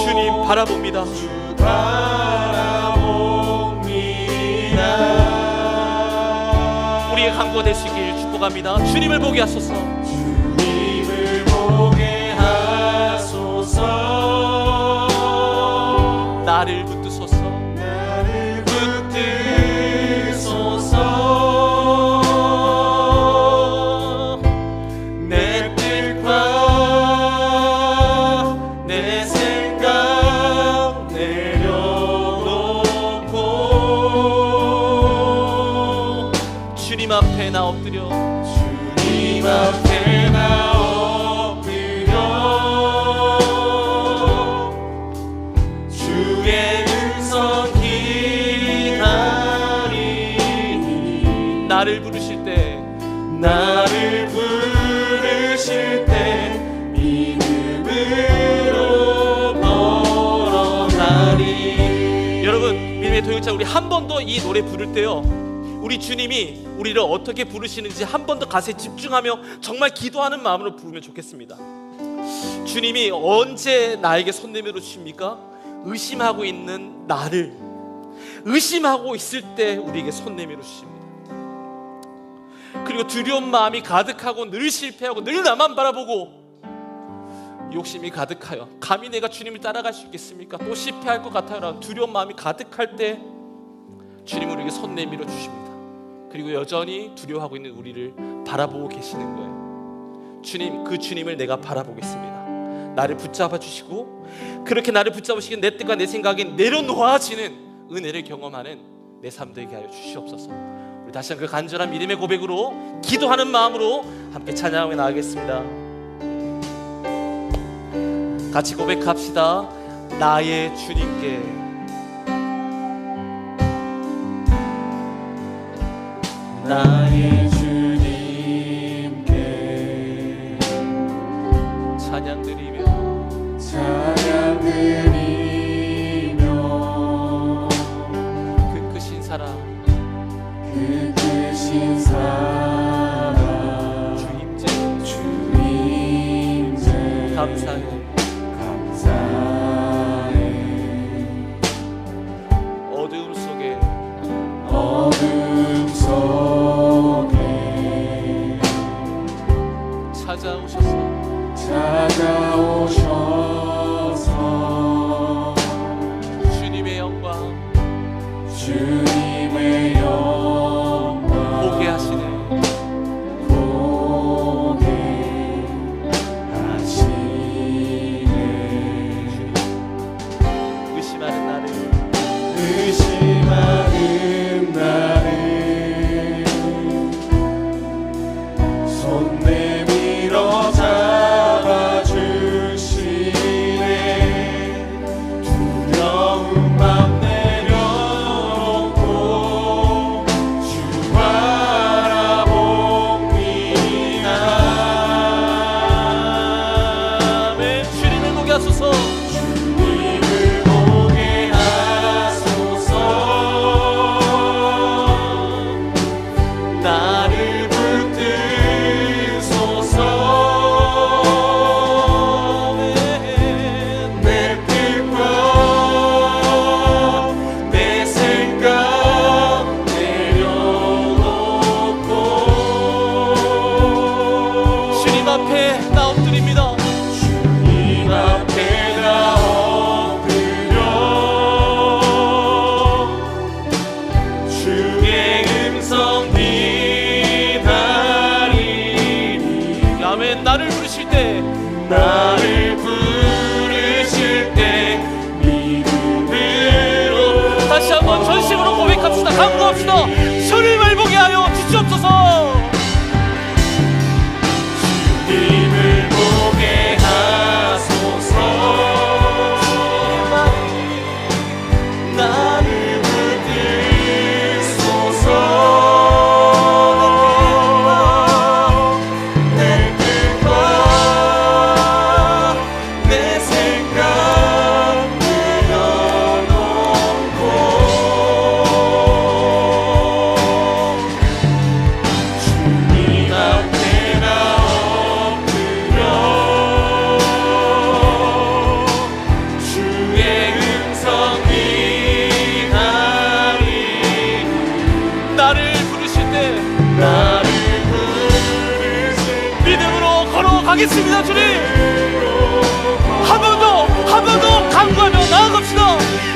주님 바라봅니다. 우리의 강구가 되시길 축복합니다. 주님을 보게 하소서. 주님을 보게 하소서. 나를 붙드소서. 나를 붙드소서. 내 뜻과 내 생각 내려놓고 주님 앞에 나 엎드려, 주님 앞에 나 엎드려 주의 음성 기다리니. 나를 부르실 때 나를 부르실 때 믿음으로 걸어가리. 여러분, 믿음의 동역자, 우리 한 번 더 이 노래 부를 때요, 우리 주님이 우리를 어떻게 부르시는지 한 번 더 가사에 집중하며 정말 기도하는 마음으로 부르면 좋겠습니다. 주님이 언제 나에게 손 내밀어 주십니까? 의심하고 있는 나를, 의심하고 있을 때 우리에게 손 내밀어 주십니다. 그리고 두려운 마음이 가득하고 늘 실패하고 늘 나만 바라보고 욕심이 가득하여 감히 내가 주님을 따라갈 수 있겠습니까? 또 실패할 것 같아요 라는 두려운 마음이 가득할 때 주님 우리에게 손 내밀어 주십니다. 그리고 여전히 두려워하고 있는 우리를 바라보고 계시는 거예요. 주님, 그 주님을 내가 바라보겠습니다. 나를 붙잡아 주시고 그렇게 나를 붙잡으시긴 내 뜻과 내 생각이 내려놓아지는 은혜를 경험하는 내 삶 되게 하여 주시옵소서. 우리 다시 한번 그 간절한 믿음의 고백으로 기도하는 마음으로 함께 찬양하며 나가겠습니다. 같이 고백합시다. 나의 주님께, 나의 주님께 찬양 드리며 찬양 드리며 그 크신 사랑, 그 크신 사랑 주 임재 주 임재 감사해. 감사해. 어두움 속에 어둠 속에 찾아오셔서 찾아오셔서 주님의 영광 주님의 영광 보게 하시네. 보게 하시네. 의심하는 나를 의심하는 나를 손 내밀어 엎드립니다. 주님 앞에 나 엎드려 주의 음성 기다리니. 아멘. 나를 부르실 때 나를 부르실 때 믿음으로. 다시 한번 전심으로 고백합시다. 간구합시다. 주님을 보게 하여 주시옵소서. 주님을 보게 하소서. 나를 붙들소서. 내 뜻과 내 생각 내려놓고 주님 앞에 나 엎드려 주의 음성 기다리니. 나를 부르실 때 나를 부르실 믿음으로 걸어가겠습니다. 주님, 한 번 더 간구하며 나아갑시다.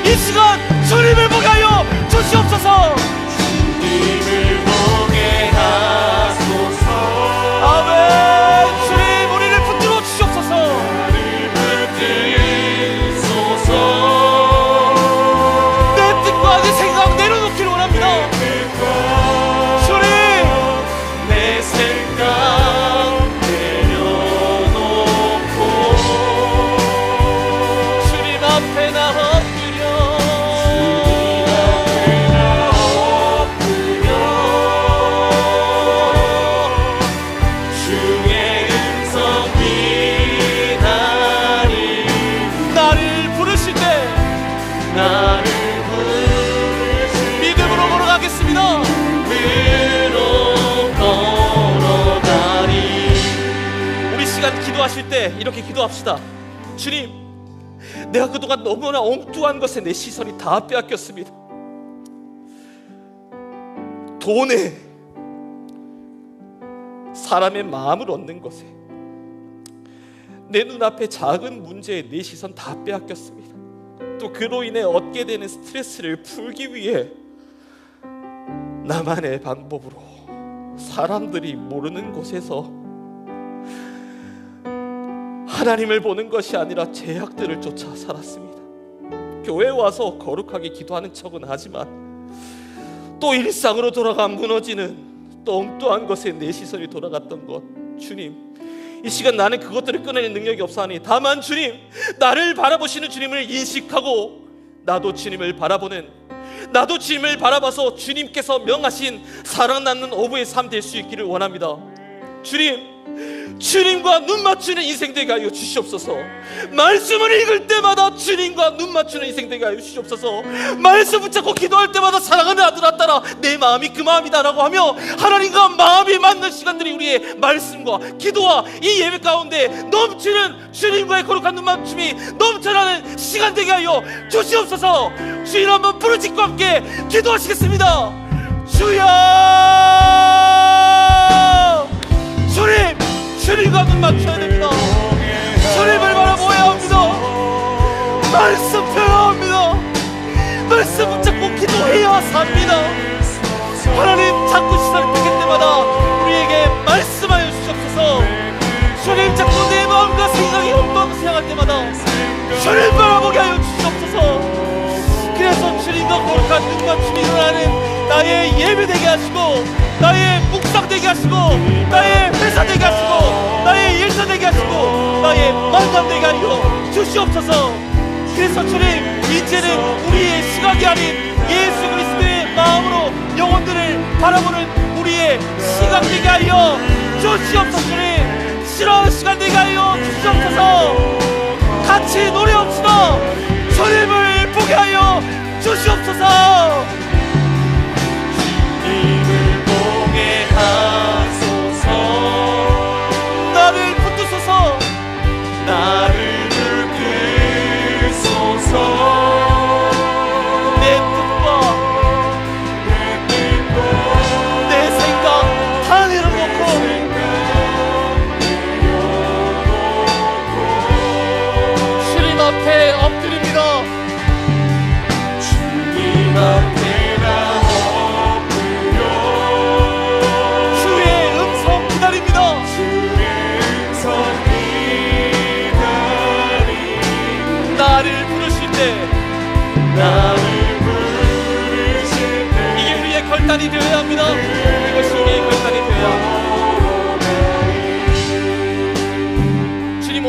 이 시간 주님을 보게 하여 주시옵소서. 주님을 보게 하소서. 아멘. 주님, 우리를 붙들어 주시옵소서. 나를 붙들소서. 내 뜻과 내 생각 내려놓기를 원합니다. 주님, 내 생각 내려놓고 주님 앞에 나 엎드려 주의 음성 기다리니. 나를 부르실 때 나를 부르실 믿음으로 걸어가겠습니다. 때로 걸어가리. 우리 시간 기도하실 때 이렇게 기도합시다. 주님, 내가 그동안 너무나 엉뚱한 것에 내 시선이 다 빼앗겼습니다. 돈에, 사람의 마음을 얻는 것에, 내 눈앞에 작은 문제에 내 시선 다 빼앗겼습니다. 또 그로 인해 얻게 되는 스트레스를 풀기 위해 나만의 방법으로 사람들이 모르는 곳에서 하나님을 보는 것이 아니라 제약들을 쫓아 살았습니다. 교회에 와서 거룩하게 기도하는 척은 하지만 또 일상으로 돌아가 무너지는 또 엉뚱한 것에 내 시선이 돌아갔던 것, 주님, 이 시간 나는 그것들을 끊어낼 능력이 없사오니 다만 주님, 나를 바라보시는 주님을 인식하고 나도 주님을 바라봐서 주님께서 명하신 사랑나는 어부의 삶 될 수 있기를 원합니다. 주님, 주님과 눈 맞추는 인생 되게 하여 주시옵소서. 말씀을 읽을 때마다 주님과 눈 맞추는 인생 되게 하여 주시옵소서. 말씀 붙잡고 기도할 때마다 사랑하는 아들아 딸아 내 마음이 그 마음이다라고 하며 하나님과 마음이 맞는 시간들이 우리의 말씀과 기도와 이 예배 가운데 넘치는 주님과의 거룩한 눈 맞춤이 넘쳐나는 시간 되게 하여 주시옵소서. 주님 한번 부르짖고 함께 기도하시겠습니다. 주여, 주님과 눈 맞춰야 됩니다. 주님을 바라보아야 합니다. 말씀 펴야 합니다. 말씀 붙잡고 기도해야 삽니다. 하나님, 자꾸 시선을 펴길 때마다 우리에게 말씀하여 주시옵소서. 주님, 자꾸 내 마음과 생각이 엉뚱하게 생각할 때마다 주님 바라보게 하여 주시옵소서. 그래서 주님과 거룩한 눈 맞춤이 일어나는 나의 예배 되게 하시고, 나의 묵상 되게 하시고, 나의 회사 되게 하시고, 나의 일터 되게 하시고, 나의 만남 되게 하여 주시옵소서. 그래서 주님, 이제는 우리의 시각이 아닌 예수 그리스도의 마음으로 영혼들을 바라보는 우리의 시각 되게 하여 주시옵소서. 주님, 싫어하는 시간 되게 하여 주시옵소서. 같이 노래합시다. 주님을 보게 하여 주시옵소서. 주님을 보게 하소서. 나를 붙드소서. 나를 붙들소서. 내 뜻과 내 생각 다 내려놓고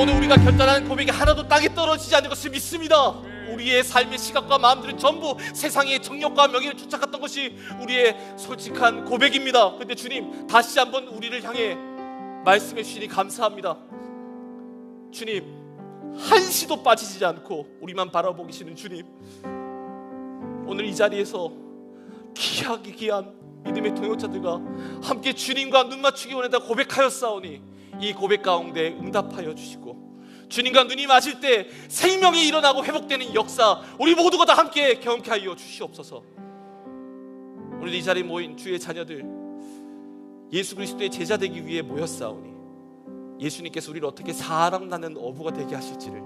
오늘 우리가 결단하는 고백이 하나도 땅에 떨어지지 않는 것을 믿습니다. 우리의 삶의 시각과 마음들은 전부 세상의 정욕과 명예를 쫓아갔던 것이 우리의 솔직한 고백입니다. 그런데 주님 다시 한번 우리를 향해 말씀해 주시니 감사합니다. 주님, 한시도 빠지지 않고 우리만 바라보고 계시는 주님, 오늘 이 자리에서 귀하게 귀한 믿음의 동역자들과 함께 주님과 눈 맞추기 원한다 고백하였사오니 이 고백 가운데 응답하여 주시고, 주님과 눈이 맞을 때 생명이 일어나고 회복되는 역사 우리 모두가 다 함께 경험케 하여 주시옵소서. 오늘 이 자리에 모인 주의 자녀들, 예수 그리스도의 제자 되기 위해 모였사오니 예수님께서 우리를 어떻게 사랑나는 어부가 되게 하실지를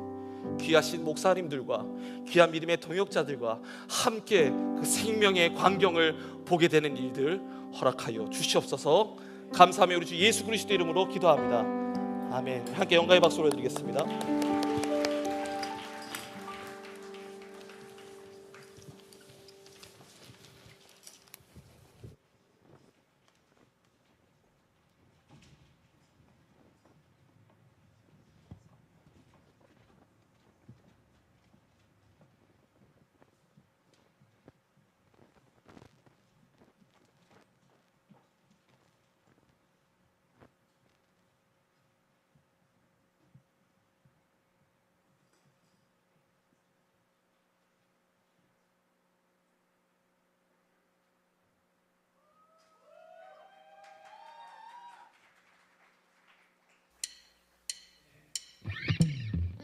귀하신 목사님들과 귀한 믿음의 동역자들과 함께 그 생명의 광경을 보게 되는 일들 허락하여 주시옵소서. 감사하며 우리 주 예수 그리스도 이름으로 기도합니다. 아멘. 함께 영광의 박수 올려드리겠습니다.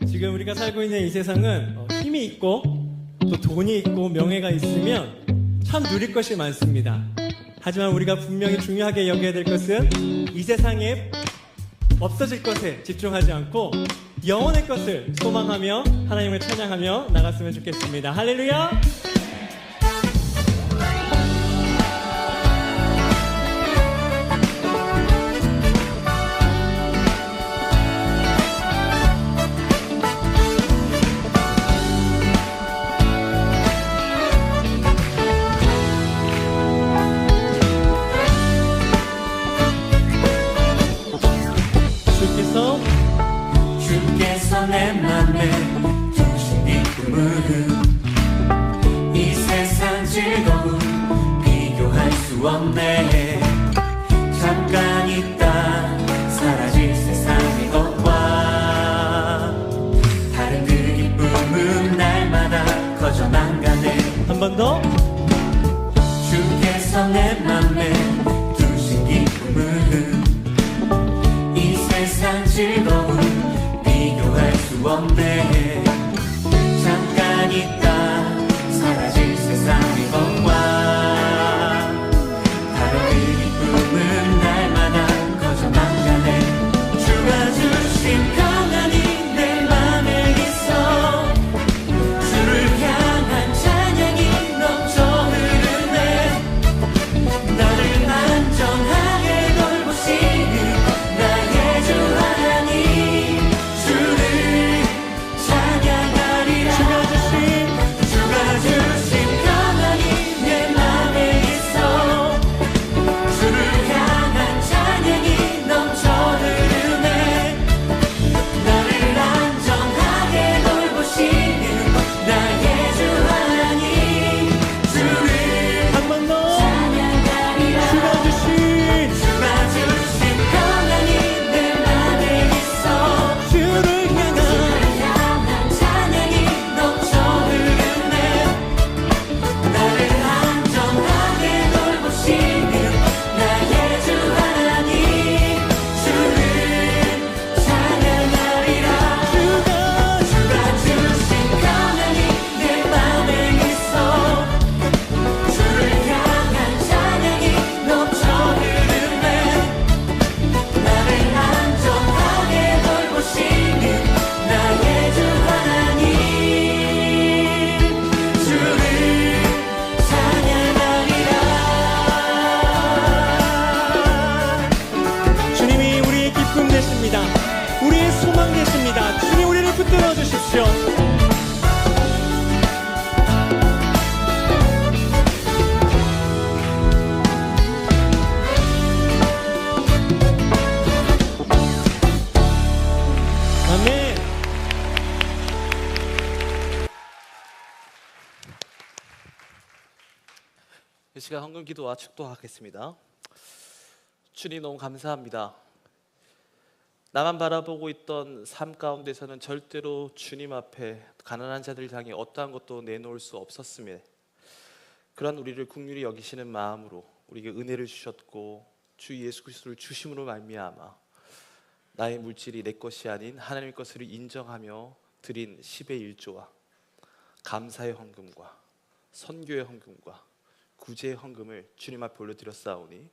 지금 우리가 살고 있는 이 세상은 힘이 있고 또 돈이 있고 명예가 있으면 참 누릴 것이 많습니다. 하지만 우리가 분명히 중요하게 여겨야 될 것은 이 세상에 없어질 것에 집중하지 않고 영원의 것을 소망하며 하나님을 찬양하며 나갔으면 좋겠습니다. 할렐루야! 주께서 내 맘에 두신 이 꿈은 이 세상 즐거움 비교할 수 없네. 잠깐 있다 사라질 세상의 것과 다른 그 기쁨은 날마다 커져만 가네. 한 번 더. 주께서 내 맘에 두신 이 꿈은 이 세상 즐거움 비교할 수 없네. 잠깐 있다 사라질 세상의 것과 다른 그 기쁨은 날마다 커져만 가네. 주가 주신 평안이 내 맘에 있어. 주를 향한 찬양이 넘쳐 흐르네. 나를 안전하게 돌보시는 나의 주 하나님, 주를 찬양하리라. 주가 주신 평안이 내 맘에 있어. 주를 향한 찬양이 넘쳐 흐르네. 나를 안전하게 돌보시는 나의 주 하나님, 주를 한 번 더. 찬양하리라. 주가 주신 평안이 내 맘에 있어. 주를 향한 찬양이 넘쳐 흐르네. 나를 안전하게 돌보시는 나의 주 하나님, 주를 찬양하리라. 주가 주신 평안이 내 맘에 있어. 주를 향한 찬양이 넘쳐 흐르네. 나를 안전하게 돌보시는 나의 주 하나님, 주를 찬양하리라. 주님이 우리의 기쁨 되십니다. 우리의 소망 되십니다. 주님 우리를 붙들어 주십시오. 아멘. 이 시간 헌금 기도와 축도하겠습니다. 주님 너무 감사합니다. 나만 바라보고 있던 삶 가운데서는 절대로 주님 앞에 가난한 자들을 향해 어떠한 것도 내놓을 수 없었으며 그런 우리를 긍휼히 여기시는 마음으로 우리에게 은혜를 주셨고 주 예수 그리스도를 주심으로 말미암아 나의 물질이 내 것이 아닌 하나님의 것을 인정하며 드린 10의 1조와 감사의 헌금과 선교의 헌금과 구제의 헌금을 주님 앞에 올려드렸사오니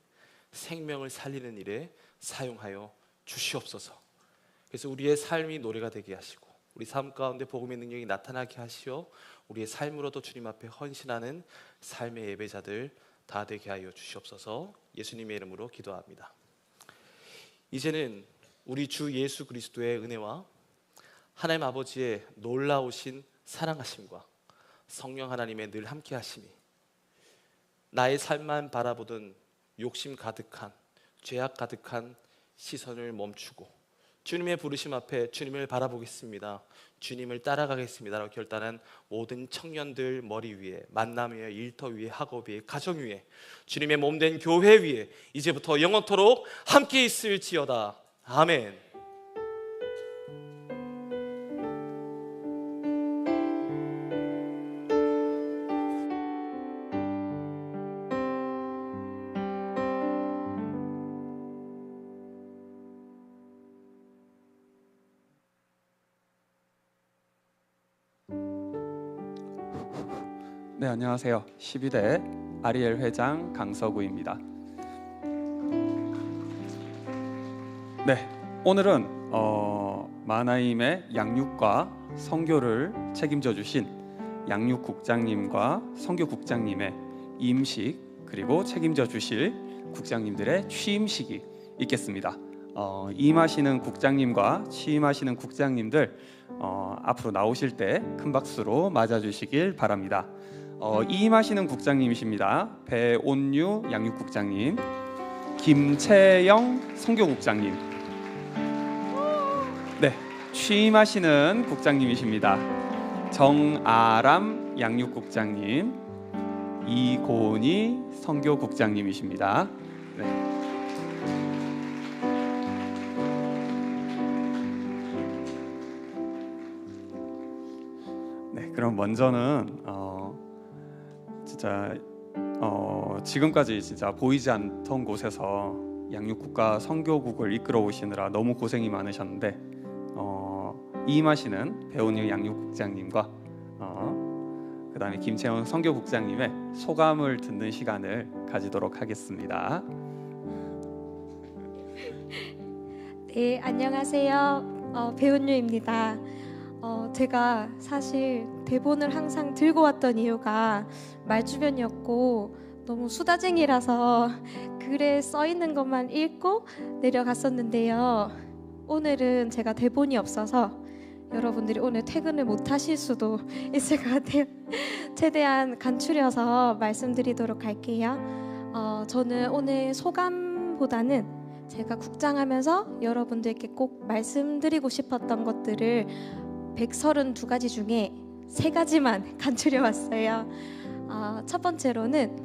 생명을 살리는 일에 사용하여 주시옵소서. 그래서 우리의 삶이 노래가 되게 하시고 우리 삶 가운데 복음의 능력이 나타나게 하시어 우리의 삶으로도 주님 앞에 헌신하는 삶의 예배자들 다 되게 하여 주시옵소서. 예수님의 이름으로 기도합니다. 이제는 우리 주 예수 그리스도의 은혜와 하나님 아버지의 놀라우신 사랑하심과 성령 하나님의 늘 함께 하심이 나의 삶만 바라보던 욕심 가득한 죄악 가득한 시선을 멈추고 주님의 부르심 앞에 주님을 바라보겠습니다, 주님을 따라가겠습니다 라고 결단한 모든 청년들 머리 위에, 만남 위에, 일터 위에, 학업 위에, 가정 위에, 주님의 몸된 교회 위에 이제부터 영원토록 함께 있을지어다. 아멘. 네, 안녕하세요. 12대 아리엘 회장 강서구입니다. 네, 오늘은 마나임의 양육과 선교를 책임져 주신 양육국장님과 선교국장님의 임식 그리고 책임져 주실 국장님들의 취임식이 있겠습니다. 임하시는 국장님과 취임하시는 국장님들 앞으로 나오실 때 큰 박수로 맞아주시길 바랍니다. 임하시는 국장님이십니다. 배온유 양육국장님, 김채영 선교국장님. 네, 취임하시는 국장님이십니다. 정아람 양육국장님, 이고니 선교국장님이십니다. 네. 네, 그럼 먼저는 진짜 지금까지 진짜 보이지 않던 곳에서 양육국과 선교국을 이끌어 오시느라 너무 고생이 많으셨는데 임하시는 배온유 양육국장님과 그다음에 김채원 선교국장님의 소감을 듣는 시간을 가지도록 하겠습니다. 네, 안녕하세요. 배은유입니다. 제가 사실 대본을 항상 들고 왔던 이유가 말주변이었고 너무 수다쟁이라서 글에 써 있는 것만 읽고 내려갔었는데요. 오늘은 제가 대본이 없어서 여러분들이 오늘 퇴근을 못 하실 수도 있을 것 같아요. 최대한 간추려서 말씀드리도록 할게요. 저는 오늘 소감보다는 제가 국장하면서 여러분들께 꼭 말씀드리고 싶었던 것들을 132가지 중에 3가지만 간추려 왔어요. 첫 번째로는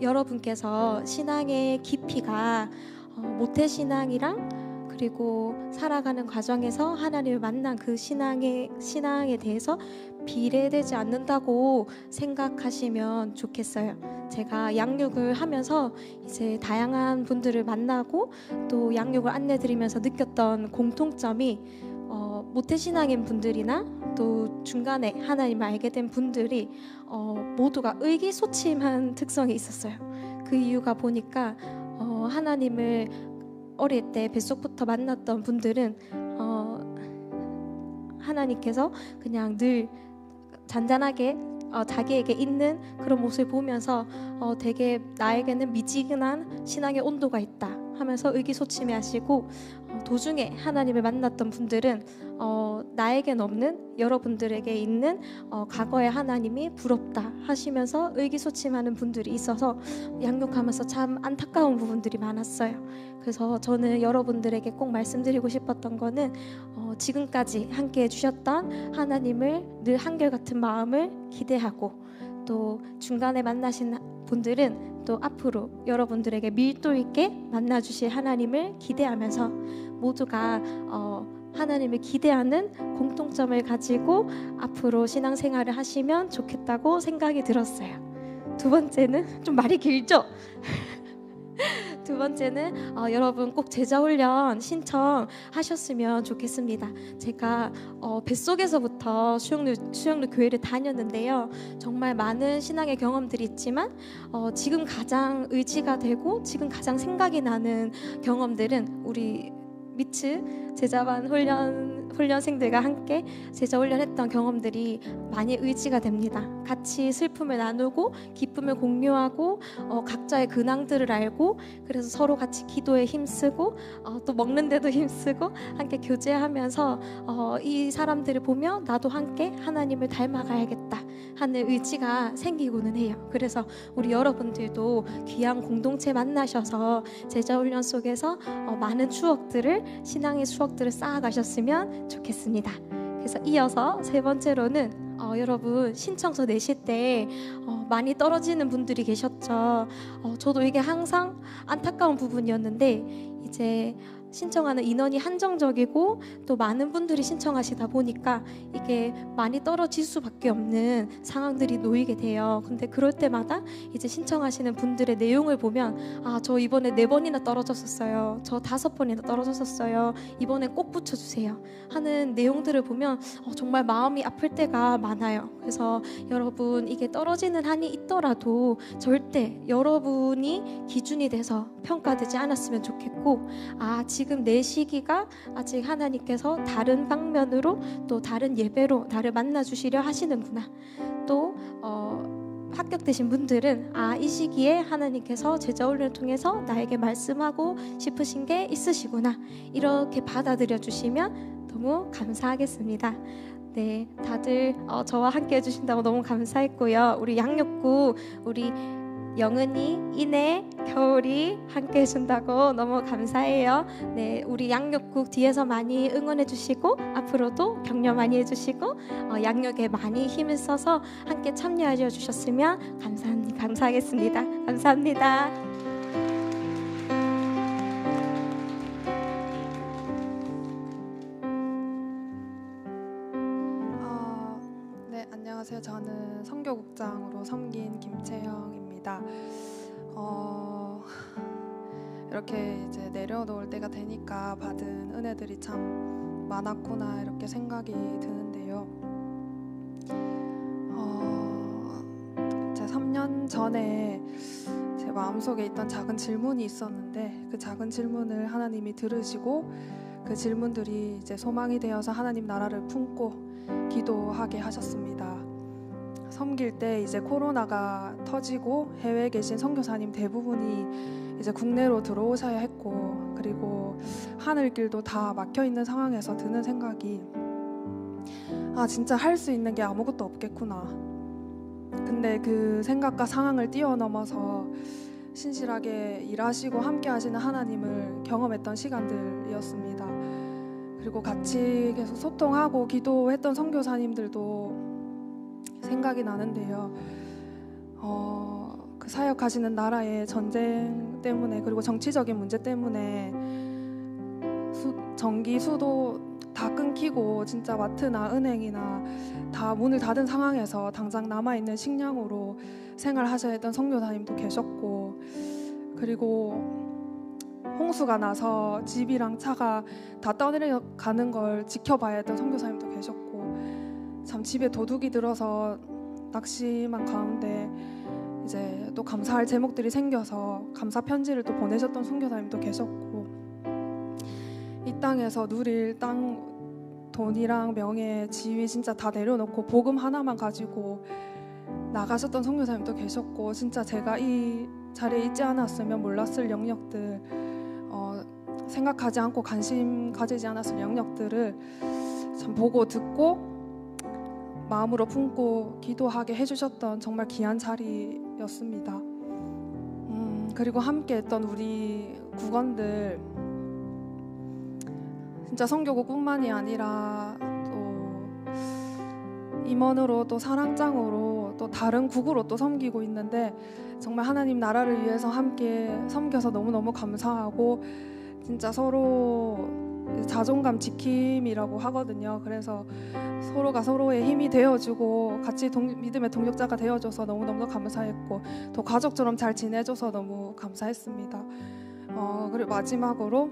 여러분께서 신앙의 깊이가 모태신앙이랑 그리고 살아가는 과정에서 하나님을 만난 그 신앙에 대해서 비례되지 않는다고 생각하시면 좋겠어요. 제가 양육을 하면서 이제 다양한 분들을 만나고 또 양육을 안내드리면서 느꼈던 공통점이 모태신앙인 분들이나 또 중간에 하나님을 알게 된 분들이 모두가 의기소침한 특성이 있었어요. 그 이유가 보니까 하나님을 어릴 때 뱃속부터 만났던 분들은 하나님께서 그냥 늘 잔잔하게 자기에게 있는 그런 모습을 보면서 되게 나에게는 미지근한 신앙의 온도가 있다 하면서 의기소침해하시고 도중에 하나님을 만났던 분들은 나에겐 없는 여러분들에게 있는 과거의 하나님이 부럽다 하시면서 의기소침하는 분들이 있어서 양육하면서 참 안타까운 부분들이 많았어요. 그래서 저는 여러분들에게 꼭 말씀드리고 싶었던 거는 지금까지 함께 해주셨던 하나님을 늘 한결같은 마음을 기대하고 또 중간에 만나신 분들은 또 앞으로 여러분들에게 밀도 있게 만나 주실 하나님을 기대하면서 모두가 하나님을 기대하는 공통점을 가지고 앞으로 신앙생활을 하시면 좋겠다고 생각이 들었어요. 두 번째는 좀 말이 길죠? 두 번째는 여러분 꼭 제자훈련 신청하셨으면 좋겠습니다. 제가 뱃속에서부터 수영로 교회를 다녔는데요. 정말 많은 신앙의 경험들이 있지만 지금 가장 의지가 되고 지금 가장 생각이 나는 경험들은 우리 미츠 제자반 훈련생들과 함께 제자 훈련했던 경험들이 많이 의지가 됩니다. 같이 슬픔을 나누고 기쁨을 공유하고 각자의 근황들을 알고 그래서 서로 같이 기도에 힘쓰고 또 먹는데도 힘쓰고 함께 교제하면서 이 사람들을 보며 나도 함께 하나님을 닮아가야겠다 하는 의지가 생기고는 해요. 그래서 우리 여러분들도 귀한 공동체 만나셔서 제자 훈련 속에서 많은 추억들을 신앙의 추억들을 쌓아가셨으면 좋겠습니다. 그래서 이어서 세 번째로는 여러분 신청서 내실 때 많이 떨어지는 분들이 계셨죠. 저도 이게 항상 안타까운 부분이었는데 이제 신청하는 인원이 한정적이고 또 많은 분들이 신청하시다 보니까 이게 많이 떨어질 수밖에 없는 상황들이 놓이게 돼요. 근데 그럴 때마다 이제 신청하시는 분들의 내용을 보면 저 이번에 4번이나 떨어졌었어요. 저 5번이나 떨어졌었어요. 이번엔 꼭 붙여주세요 하는 내용들을 보면 정말 마음이 아플 때가 많아요. 그래서 여러분 이게 떨어지는 한이 있더라도 절대 여러분이 기준이 돼서 평가되지 않았으면 좋겠고 지금 내 시기가 아직 하나님께서 다른 방면으로 또 다른 예배로 나를 만나주시려 하시는구나. 또 합격되신 분들은 이 시기에 하나님께서 제자훈련을 통해서 나에게 말씀하고 싶으신 게 있으시구나. 이렇게 받아들여 주시면 너무 감사하겠습니다. 네, 다들 저와 함께 해주신다고 너무 감사했고요. 우리 양육구 우리 영은이, 이내, 겨울이 함께 해준다고 너무 감사해요. 네, 우리 양육국 뒤에서 많이 응원해 주시고 앞으로도 격려 많이 해주시고 양육에 많이 힘을 써서 함께 참여해 주셨으면 감사하겠습니다. 감사합니다. 네, 안녕하세요. 저는 선교국장으로 섬긴 김채영입니다. 이렇게 이제 내려놓을 때가 되니까 받은 은혜들이 참 많았구나 이렇게 생각이 드는데요. 제 3년 전에 제 마음속에 있던 작은 질문이 있었는데 그 작은 질문을 하나님이 들으시고 그 질문들이 이제 소망이 되어서 하나님 나라를 품고 기도하게 하셨습니다. 섬길 때 이제 코로나가 터지고 해외에 계신 선교사님 대부분이 이제 국내로 들어오셔야 했고 그리고 하늘길도 다 막혀 있는 상황에서 드는 생각이 진짜 할 수 있는 게 아무것도 없겠구나. 근데 그 생각과 상황을 뛰어넘어서 신실하게 일하시고 함께 하시는 하나님을 경험했던 시간들이었습니다. 그리고 같이 계속 소통하고 기도했던 선교사님들도 생각이 나는데요. 그 사역하시는 나라의 전쟁 때문에 그리고 정치적인 문제 때문에 전기, 수도 다 끊기고 진짜 마트나 은행이나 다 문을 닫은 상황에서 당장 남아있는 식량으로 생활하셔야 했던 선교사님도 계셨고 그리고 홍수가 나서 집이랑 차가 다 떠내려가는 걸 지켜봐야 했던 선교사님도 계셨고 참 집에 도둑이 들어서 낙심한 가운데 이제 또 감사할 제목들이 생겨서 감사 편지를 또 보내셨던 선교사님도 계셨고 이 땅에서 누릴 땅 돈이랑 명예, 지위 진짜 다 내려놓고 복음 하나만 가지고 나가셨던 선교사님도 계셨고 진짜 제가 이 자리에 있지 않았으면 몰랐을 영역들 생각하지 않고 관심 가지지 않았을 영역들을 참 보고 듣고 마음으로 품고 기도하게 해주셨던 정말 귀한 자리였습니다. 그리고 함께했던 우리 국원들 진짜 선교국뿐만이 아니라 또 임원으로 또 사랑장으로 또 다른 국으로 또 섬기고 있는데 정말 하나님 나라를 위해서 함께 섬겨서 너무너무 감사하고 진짜 서로 자존감 지킴이라고 하거든요. 그래서 서로가 서로의 힘이 되어주고 같이 믿음의 동력자가 되어줘서 너무너무 감사했고 또 가족처럼 잘 지내줘서 너무 감사했습니다. 그리고 마지막으로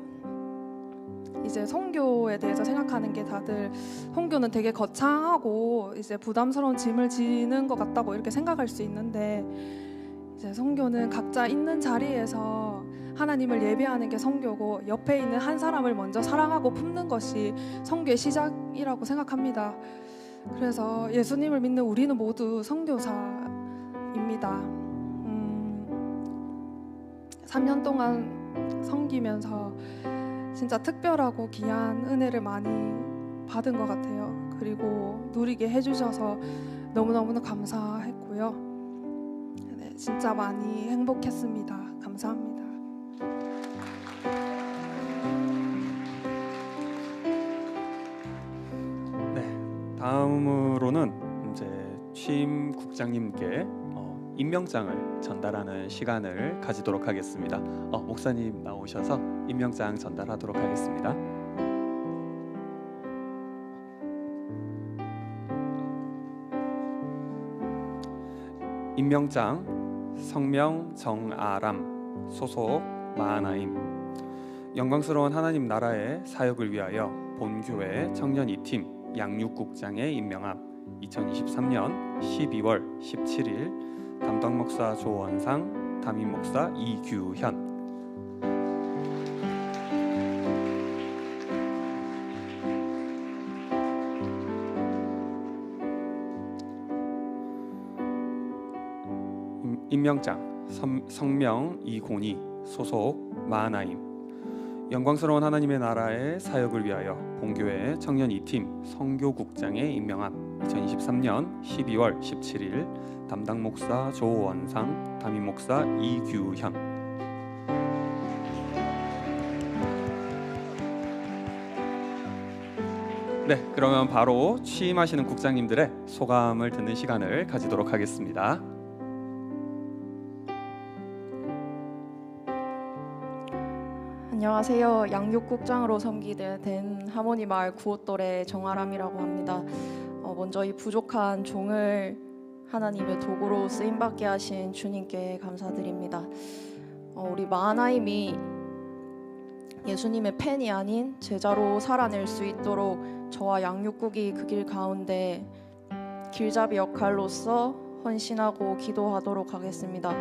이제 선교에 대해서 생각하는 게 다들 선교는 되게 거창하고 이제 부담스러운 짐을 지는 것 같다고 이렇게 생각할 수 있는데 이제 선교는 각자 있는 자리에서 하나님을 예배하는 게 선교고 옆에 있는 한 사람을 먼저 사랑하고 품는 것이 선교의 시작이라고 생각합니다. 그래서 예수님을 믿는 우리는 모두 선교사입니다. 3년 동안 섬기면서 진짜 특별하고 귀한 은혜를 많이 받은 것 같아요. 그리고 누리게 해주셔서 너무너무 감사했고요. 네, 진짜 많이 행복했습니다. 감사합니다. 네, 다음으로는 이제 취임 국장님께 임명장을 전달하는 시간을 가지도록 하겠습니다. 목사님 나오셔서 임명장 전달하도록 하겠습니다. 임명장 성명 정아람 소속 마하나임 영광스러운 하나님 나라의 사역을 위하여 본교회 청년 2팀 양육국장에 임명함 2023년 12월 17일 담당 목사 조원상, 담임 목사 이규현. 임명장 성명 이곤희 소속 마하나임 영광스러운 하나님의 나라의 사역을 위하여 본교회 청년 2팀 선교국장에 임명함 2023년 12월 17일 담당 목사 조원상, 담임 목사 이규현. 네, 그러면 바로 취임하시는 국장님들의 소감을 듣는 시간을 가지도록 하겠습니다. 안녕하세요. 양육국장으로 섬기게 된 하모니 마을 구호똘의 정아람이라고 합니다. 먼저 이 부족한 종을 하나님의 도구로 쓰임받게 하신 주님께 감사드립니다. 우리 마하나임이 예수님의 팬이 아닌 제자로 살아낼 수 있도록 저와 양육국이 그 길 가운데 길잡이 역할로서 헌신하고 기도하도록 하겠습니다.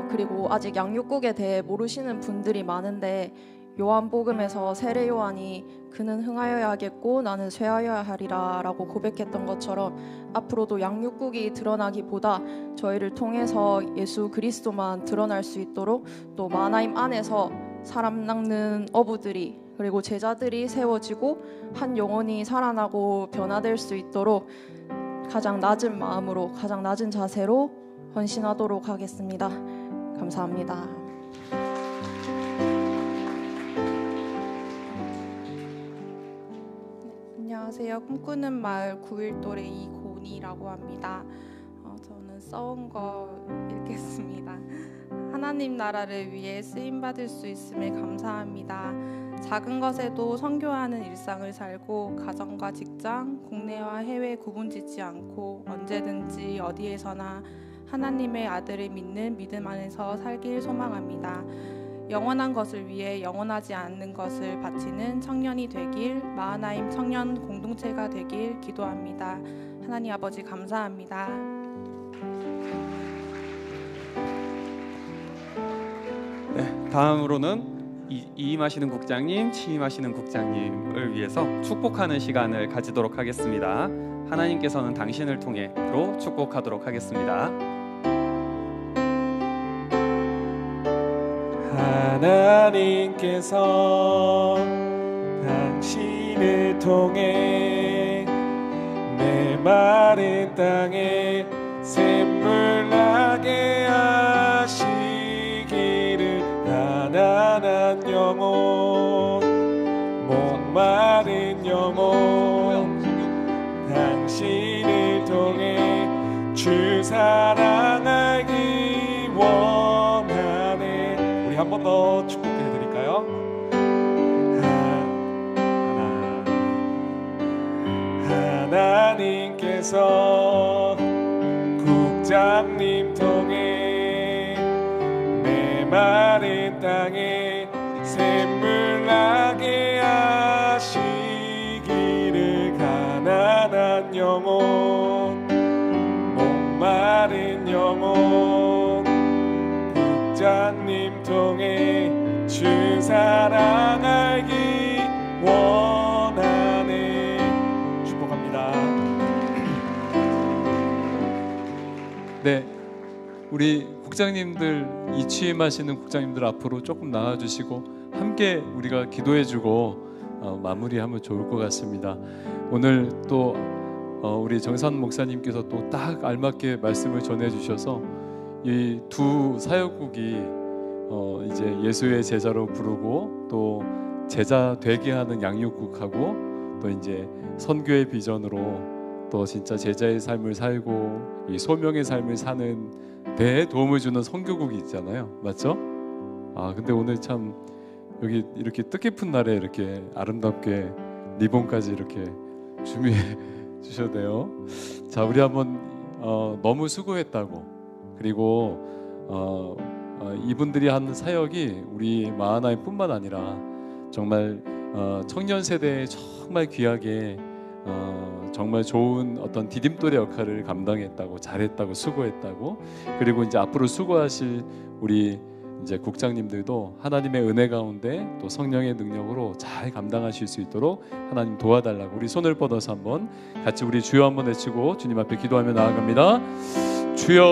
그리고 아직 양육국에 대해 모르시는 분들이 많은데 요한복음에서 세례 요한이 그는 흥하여야 하겠고 나는 쇠하여야 하리라 라고 고백했던 것처럼 앞으로도 양육국이 드러나기보다 저희를 통해서 예수 그리스도만 드러날 수 있도록 또 마하나임 안에서 사람 낚는 어부들이 그리고 제자들이 세워지고 한 영혼이 살아나고 변화될 수 있도록 가장 낮은 마음으로 가장 낮은 자세로 헌신하도록 하겠습니다. 감사합니다. 안녕하세요. 꿈꾸는 마을 9일똘의 이곤이라고 합니다. 저는 써온 거 읽겠습니다. 하나님 나라를 위해 쓰임받을 수 있음에 감사합니다. 작은 것에도 선교하는 일상을 살고 가정과 직장, 국내와 해외 구분짓지 않고 언제든지 어디에서나 하나님의 아들을 믿는 믿음 안에서 살길 소망합니다. 영원한 것을 위해 영원하지 않는 것을 바치는 청년이 되길 마하나임 청년 공동체가 되길 기도합니다. 하나님 아버지 감사합니다. 네, 다음으로는 이임하시는 국장님, 취임하시는 국장님을 위해서 축복하는 시간을 가지도록 하겠습니다. 하나님께서는 당신을 통해로 축복하도록 하겠습니다. 하나님께서 당신을 통해 내 마른 땅에 샘물 나게 하시기를 가난한 영혼 목마른 영혼 당신을 통해 사랑 알기 원하네. 우리 한 번 더 축복해 드릴까요? 하나님께서 국장님 통해 메마른 땅에 샘물 나게 하시기를, 가난한 영혼 목마른 영혼 국장님 통해 주 사랑 알기 원하네. 축복합니다. 네, 우리 국장님들, 이 취임하시는 국장님들 앞으로 조금 나와주시고 함께 우리가 기도해주고 마무리하면 좋을 것 같습니다. 오늘 또 우리 정산 목사님께서 또 딱 알맞게 말씀을 전해주셔서 이 두 사역국이 이제 예수의 제자로 부르고 또 제자 되게 하는 양육국하고 또 이제 선교의 비전으로 또 진짜 제자의 삶을 살고 이 소명의 삶을 사는 데에 도움을 주는 선교국이 있잖아요, 맞죠? 아 근데 오늘 참 여기 이렇게 뜻깊은 날에 이렇게 아름답게 리본까지 이렇게 준비해 주셔도요. 자, 우리 한번 너무 수고했다고, 그리고 이분들이 하는 사역이 우리 마하나임뿐만 아니라 정말 청년 세대에 정말 귀하게 정말 좋은 어떤 디딤돌의 역할을 감당했다고, 잘했다고, 수고했다고, 그리고 이제 앞으로 수고하실 우리 이제 국장님들도 하나님의 은혜 가운데 또 성령의 능력으로 잘 감당하실 수 있도록 하나님 도와달라고 우리 손을 뻗어서 한번 같이 우리 주여 한번 외치고 주님 앞에 기도하며 나아갑니다. 주여,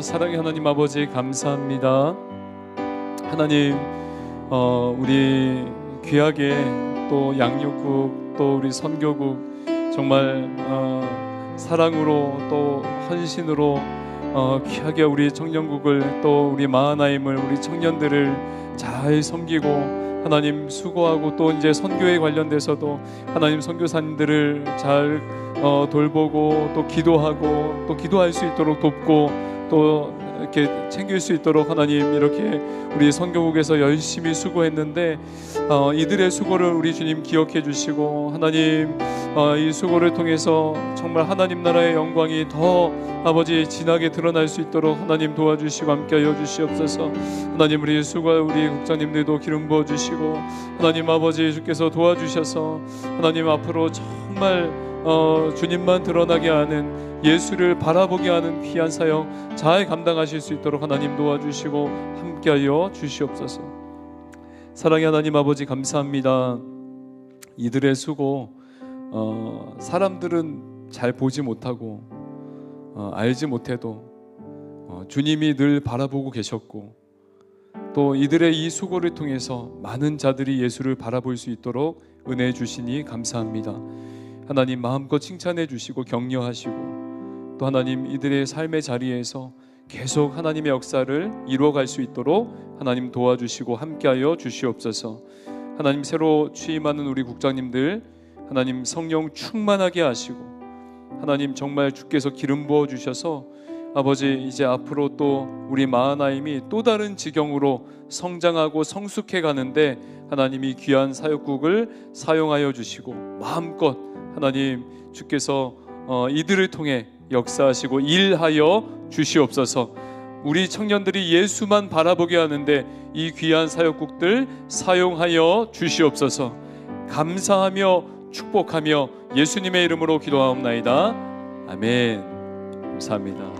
사랑의 하나님 아버지 감사합니다. 하나님 우리 귀하게 또 양육국 또 우리 선교국 정말 사랑으로 또 헌신으로 귀하게 우리 청년국을 또 우리 마하나임을 우리 청년들을 잘 섬기고 하나님 수고하고 또 이제 선교에 관련돼서도 하나님 선교사님들을 잘 돌보고 또 기도하고 또 기도할 수 있도록 돕고 또 이렇게 챙길 수 있도록 하나님 이렇게 우리 선교국에서 열심히 수고했는데 이들의 수고를 우리 주님 기억해 주시고 하나님 이 수고를 통해서 정말 하나님 나라의 영광이 더 아버지 진하게 드러날 수 있도록 하나님 도와주시고 함께하여 주시옵소서. 하나님 우리 수고할 우리 국장님들도 기름 부어 주시고 하나님 아버지 주께서 도와주셔서 하나님 앞으로 정말 주님만 드러나게 하는 예수를 바라보게 하는 귀한 사역 잘 감당하실 수 있도록 하나님 도와주시고 함께하여 주시옵소서. 사랑의 하나님 아버지 감사합니다. 이들의 수고 사람들은 잘 보지 못하고 알지 못해도 주님이 늘 바라보고 계셨고 또 이들의 이 수고를 통해서 많은 자들이 예수를 바라볼 수 있도록 은혜 주시니 감사합니다. 하나님 마음껏 칭찬해 주시고 격려하시고 또 하나님 이들의 삶의 자리에서 계속 하나님의 역사를 이루어갈 수 있도록 하나님 도와주시고 함께하여 주시옵소서. 하나님 새로 취임하는 우리 국장님들 하나님 성령 충만하게 하시고 하나님 정말 주께서 기름 부어 주셔서 아버지 이제 앞으로 또 우리 마하나임이 또 다른 지경으로 성장하고 성숙해 가는데 하나님이 귀한 사역국을 사용하여 주시고 마음껏 하나님 주께서 이들을 통해 역사하시고 일하여 주시옵소서. 우리 청년들이 예수만 바라보게 하는데 이 귀한 사역국들 사용하여 주시옵소서. 감사하며 축복하며 예수님의 이름으로 기도하옵나이다. 아멘. 감사합니다.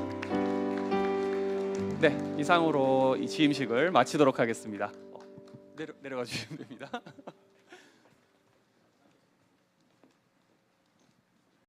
네, 이상으로 이 취임식을 마치도록 하겠습니다. 내려가 주시면 됩니다.